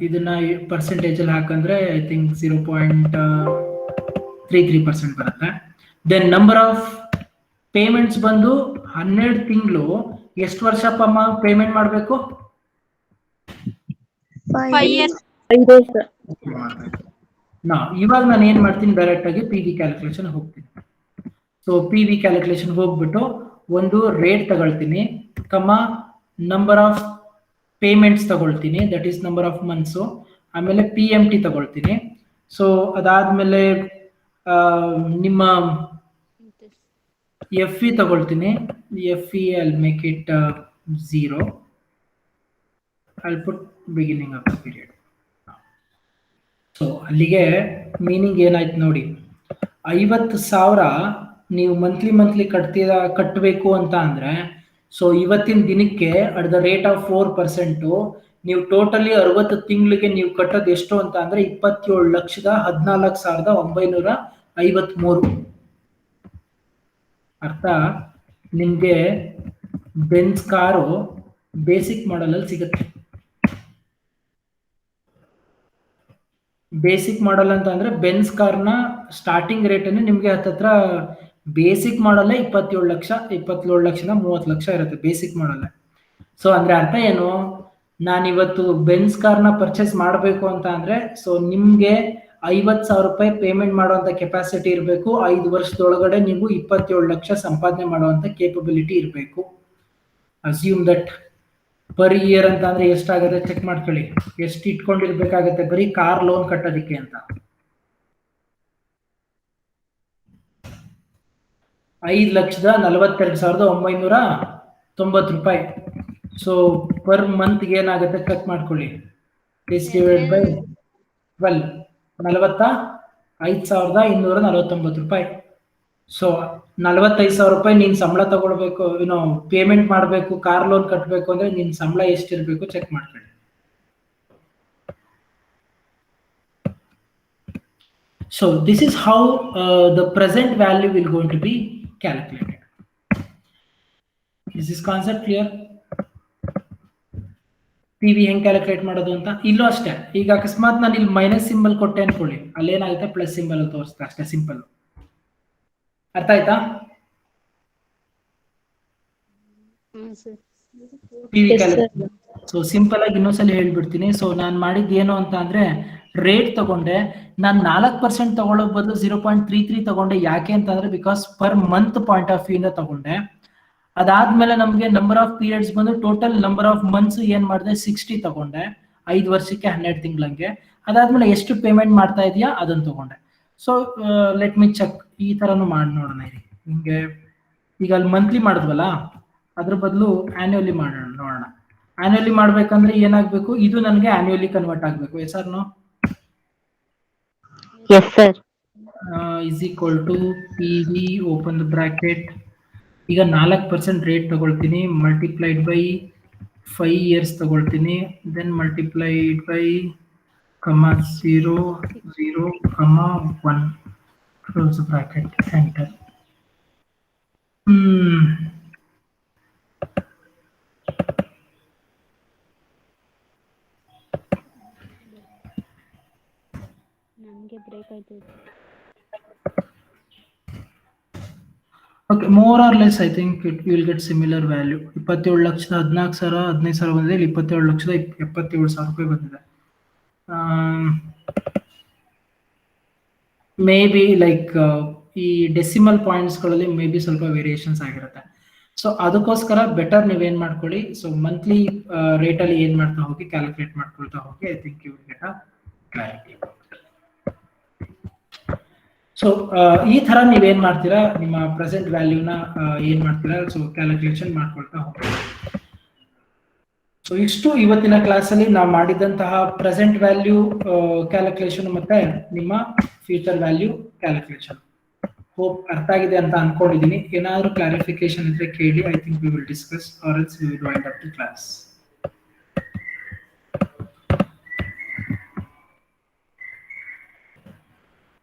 ಇದನ್ನ ಪರ್ಸೆಂಟೇಜ್ ಅಲ್ಲಿ ಹಾಕಂದ್ರೆ ಐ ಥಿಂಕ್ 0.33% ಬರುತ್ತೆ. ದೆನ್ ನಂಬರ್ ಆಫ್ ಪೇಮೆಂಟ್ಸ್ ಬಂದು 12 ತಿಂಗಳು. ಎಷ್ಟು ವರ್ಷ ಪೇಮೆಂಟ್ ಮಾಡಬೇಕು? 5 years. ಇವಾಗ ನಾನು ಏನ್ ಮಾಡ್ತೀನಿ, ಡೈರೆಕ್ಟ್ ಆಗಿ ಪಿ ವಿ ಕ್ಯಾಲ್ಕುಲೇಷನ್ ಹೋಗ್ತೀನಿ. ಸೊ ಪಿ ವಿ ಕ್ಯಾಲ್ಕುಲೇಷನ್ ಹೋಗ್ಬಿಟ್ಟು ಒಂದು ರೇಟ್ ತಗೊಳ್ತೀನಿ, ನಂಬರ್ ಆಫ್ ಪೇಮೆಂಟ್ಸ್ ತಗೊಳ್ತೀನಿ, that is number of months. ಆಮೇಲೆ PMT ತಗೊಳ್ತೀನಿ. ಸೊ ಅದಾದ್ಮೇಲೆ ನಿಮ್ಮ FE ತಗೊಳ್ತೀನಿ. FE I'll make it 0. I'll put beginning of the period. So ಅಲ್ಲಿಗೆ ಮೀನಿಂಗ್ ಏನಾಯ್ತು ನೋಡಿ, 50,000 ನೀವು ಮಂತ್ಲಿ ಕಟ್ಟಬೇಕು ಅಂತ ಅಂದ್ರೆ, ಸೊ ಇವತ್ತಿನ ದಿನಕ್ಕೆ ಅಟ್ ದ ರೇಟ್ ಆಫ್ 4% ನೀವು ಟೋಟಲಿ 60 ತಿಂಗಳಿಗೆ ನೀವು ಕಟ್ಟೋದು ಎಷ್ಟು ಅಂತ ಅಂದ್ರೆ 27,14,953. ಅರ್ಥ? ನಿಮ್ಗೆ ಬೆನ್ಸ್ ಕಾರು ಬೇಸಿಕ್ ಮಾಡೆಲ್ ಅಲ್ಲಿ ಸಿಗುತ್ತೆ. ಬೇಸಿಕ್ ಮಾಡೆಲ್ ಅಂತ ಅಂದ್ರೆ ಬೆನ್ಸ್ ಕಾರ್ನ ಸ್ಟಾರ್ಟಿಂಗ್ ರೇಟ್ ಅನ್ನು ನಿಮ್ಗೆ ಹತ್ತತ್ರ ಬೇಸಿಕ್ ಮಾಡಲ್ಲ 27 ಲಕ್ಷ 30 ಲಕ್ಷ ಇರುತ್ತೆ ಬೇಸಿಕ್ ಮಾಡಲ್ಲ. ಸೊ ಅಂದ್ರೆ ಅರ್ಥ ಏನು, ನಾನಿವತ್ತು ಬೆನ್ಸ್ ಕಾರ್ನ ಪರ್ಚೇಸ್ ಮಾಡಬೇಕು ಅಂತ ಅಂದ್ರೆ ಸೊ ನಿಮ್ಗೆ 50,000 ರೂಪಾಯಿ ಪೇಮೆಂಟ್ ಮಾಡುವಂತ ಕೆಪಾಸಿಟಿ ಇರಬೇಕು. 5 ವರ್ಷದೊಳಗಡೆ ನೀವು 27 ಲಕ್ಷ ಸಂಪಾದನೆ ಮಾಡುವಂತ ಕೇಪಬಿಲಿಟಿ ಇರಬೇಕು. ಅಸ್ಯೂಮ್ ದಟ್ ಪರ್ ಇಯರ್ ಅಂತ ಅಂದ್ರೆ ಎಷ್ಟಾಗುತ್ತೆ ಚೆಕ್ ಮಾಡ್ಕೊಳ್ಳಿ, ಎಷ್ಟು ಇಟ್ಕೊಂಡಿರ್ಬೇಕಾಗತ್ತೆ ಬರೀ ಕಾರ್ ಲೋನ್ ಕಟ್ಟೋದಿಕ್ಕೆ ಅಂತ. 5,42,990 ರೂಪಾಯಿ. ಸೊ ಪರ್ ಮಂತ್ ಏನಾಗುತ್ತೆ ಚೆಕ್ ಮಾಡ್ಕೊಳ್ಳಿ, ಡಿವೈಡ್ ಬೈ 12, 45,249 ರೂಪಾಯಿ. ಸೊ 45,000 ರೂಪಾಯಿ ನೀನ್ ಸಂಬಳ ತಗೊಳ್ಬೇಕು, ಪೇಮೆಂಟ್ ಮಾಡಬೇಕು, ಕಾರ್ ಲೋನ್ ಕಟ್ಟಬೇಕು ಅಂದ್ರೆ ನಿನ್ ಸಂಬಳ ಎಷ್ಟಿರ್ಬೇಕು ಚೆಕ್ ಮಾಡ್ಕೊಳ್ಳಿ. So this is how the present value will going to be calculated. Is this concept clear? PV ಹೆಂಗ್ ಕ್ಯಾಲ್ಕುಲೇಟ್ ಮಾಡೋದು ಅಂತ. ಇಲ್ಲೂ ಅಷ್ಟೇ, ಈಗ ಅಕಸ್ಮಾತ್ ನಾನು ಇಲ್ಲಿ ಮೈನಸ್ ಸಿಂಬಲ್ ಕೊಟ್ಟೆ ಅನ್ಕೊಳ್ಳಿ, ಅಲ್ಲೇನಾಗುತ್ತೆ ಪ್ಲಸ್ ಸಿಂಬಲ್ ತೋರಿಸ್ತಾ ಅಷ್ಟೇ, ಸಿಂಪಲ್. ಅರ್ಥ ಆಯ್ತಾ? PV calculate. ಸೊ ಸಿಂಪಲ್ ಆಗಿ ಇನ್ನೊಂದ್ಸಲ ಹೇಳ್ಬಿಡ್ತೀನಿ. ಸೊ ನಾನು ಮಾಡಿದ್ದು ಏನು ಅಂತ ಅಂದ್ರೆ ರೇಟ್ ತಗೊಂಡೆ, ನಾನು 4% ತಗೊಳ್ಳೋ ಬದಲು 0.33 ತಗೊಂಡೆ. ಯಾಕೆ ಅಂತಂದ್ರೆ because per month point of view ಇಂದ ತಗೊಂಡೆ. ಅದಾದ್ಮೇಲೆ ನಮ್ಗೆ ನಂಬರ್ ಆಫ್ ಪೀರಿಯಡ್ಸ್ ಬಂದು ಟೋಟಲ್ ನಂಬರ್ ಆಫ್ ಮಂತ್ಸ್ ಏನ್ ಮಾಡಿದೆ 60 ತಗೊಂಡೆ, 5 ವರ್ಷಕ್ಕೆ 12 ತಿಂಗಳಂಗೆ. ಅದಾದ್ಮೇಲೆ ಎಷ್ಟು ಪೇಮೆಂಟ್ ಮಾಡ್ತಾ ಇದೆಯಾ ಅದನ್ನ ತಗೊಂಡೆ. ಸೊ ಲೆಟ್ ಮಿ ಚೆಕ್, ಈ ತರನು ಮಾಡಿ ನೋಡೋಣ. ನಿಮ್ಗೆ ಈಗ ಅಲ್ಲಿ ಮಂತ್ಲಿ ಮಾಡಿದ್ವಲ್ಲ, ಅದ್ರ ಬದಲು ಆನ್ಯುವಲಿ ಮಾಡೋಣ, ನೋಡೋಣ. ಆನ್ಯುವಲಿ ಮಾಡ್ಬೇಕಂದ್ರೆ ಏನಾಗ್ಬೇಕು, ಇದು ನನಗೆ ಆನ್ಯುವಲಿ ಕನ್ವರ್ಟ್ ಆಗ್ಬೇಕು. Yes or no? Yes, sir. Is equal to PV open the bracket. ಈಗ 4% ರೇಟ್ ತಗೊಳ್ತೀನಿ, ಮಲ್ಟಿಪ್ಲೈಡ್ ಬೈ 5 years ತಗೊಳ್ತೀನಿ, then multiplied by 0 0 1 close bracket, enter. ನಮಗೆ ಬ್ರೇಕ್ ಆಯ್ತು. Okay, more or less I think you will get similar value. 27,14,000 15,000 ಬಂದಿದೆ, ಇಲ್ಲಿ 27,77,000 ರೂಪಾಯಿ ಬಂದಿದೆ. May be like ಈ ಡೆಸಿಮಲ್ ಪಾಯಿಂಟ್ಸ್ಗಳಲ್ಲಿ ಮೇ ಬಿ ಸ್ವಲ್ಪ ವೇರಿಯೇಷನ್ಸ್ ಆಗಿರುತ್ತೆ. ಸೊ ಅದಕ್ಕೋಸ್ಕರ ಬೆಟರ್ ನೀವೇನ್ ಮಾಡ್ಕೊಳ್ಳಿ, ಸೊ ಮಂತ್ಲಿ ರೇಟಲ್ಲಿ ಏನ್ ಮಾಡ್ತಾ ಹೋಗಿ ಕ್ಯಾಲ್ಕುಲೇಟ್ ಮಾಡ್ಕೊಳ್ತಾ ಹೋಗಿ. I think you will get a clarity. So ಈ ತರ ನೀವೇನ್ ಮಾಡ್ತೀರಾ, ನಿಮ್ಮ ಪ್ರೆಸೆಂಟ್ ವ್ಯಾಲ್ಯೂನ ಏನ್ ಮಾಡ್ತೀರಾ, ಸೊ ಕ್ಯಾಲ್ಕುಲೇಷನ್ ಮಾಡ್ಕೊಳ್ತಾ ಹೋಗಿ. ಸೊ ಇಷ್ಟು ಇವತ್ತಿನ ಕ್ಲಾಸಲ್ಲಿ ನಾವು ಮಾಡಿದಂತಹ ಪ್ರೆಸೆಂಟ್ ವ್ಯಾಲ್ಯೂ ಕ್ಯಾಲ್ಕುಲೇಷನ್ ಮತ್ತೆ ನಿಮ್ಮ ಫ್ಯೂಚರ್ ವ್ಯಾಲ್ಯೂ ಕ್ಯಾಲ್ಕುಲೇಷನ್. ಹೋಪ್ ಅರ್ಥ ಆಗಿದೆ ಅಂತ ಅನ್ಕೊಂಡಿದ್ದೀನಿ. ಏನಾದರೂ ಕ್ಲಾರಿಫಿಕೇಶನ್ ಇದ್ರೆ ಕೇಳಿ. I think we will discuss or else we will wind up the class.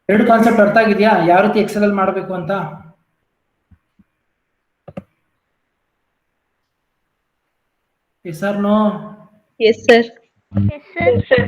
ಎರಡು ಕಾನ್ಸೆಪ್ಟ್ ಅರ್ಥ ಆಗಿದೆಯಾ, ಯಾವ ರೀತಿ ಎಕ್ಸೆಲ್ ಅಲ್ಲಿ ಮಾಡಬೇಕು ಅಂತ? Yes or no? Yes, sir. Yes, sir.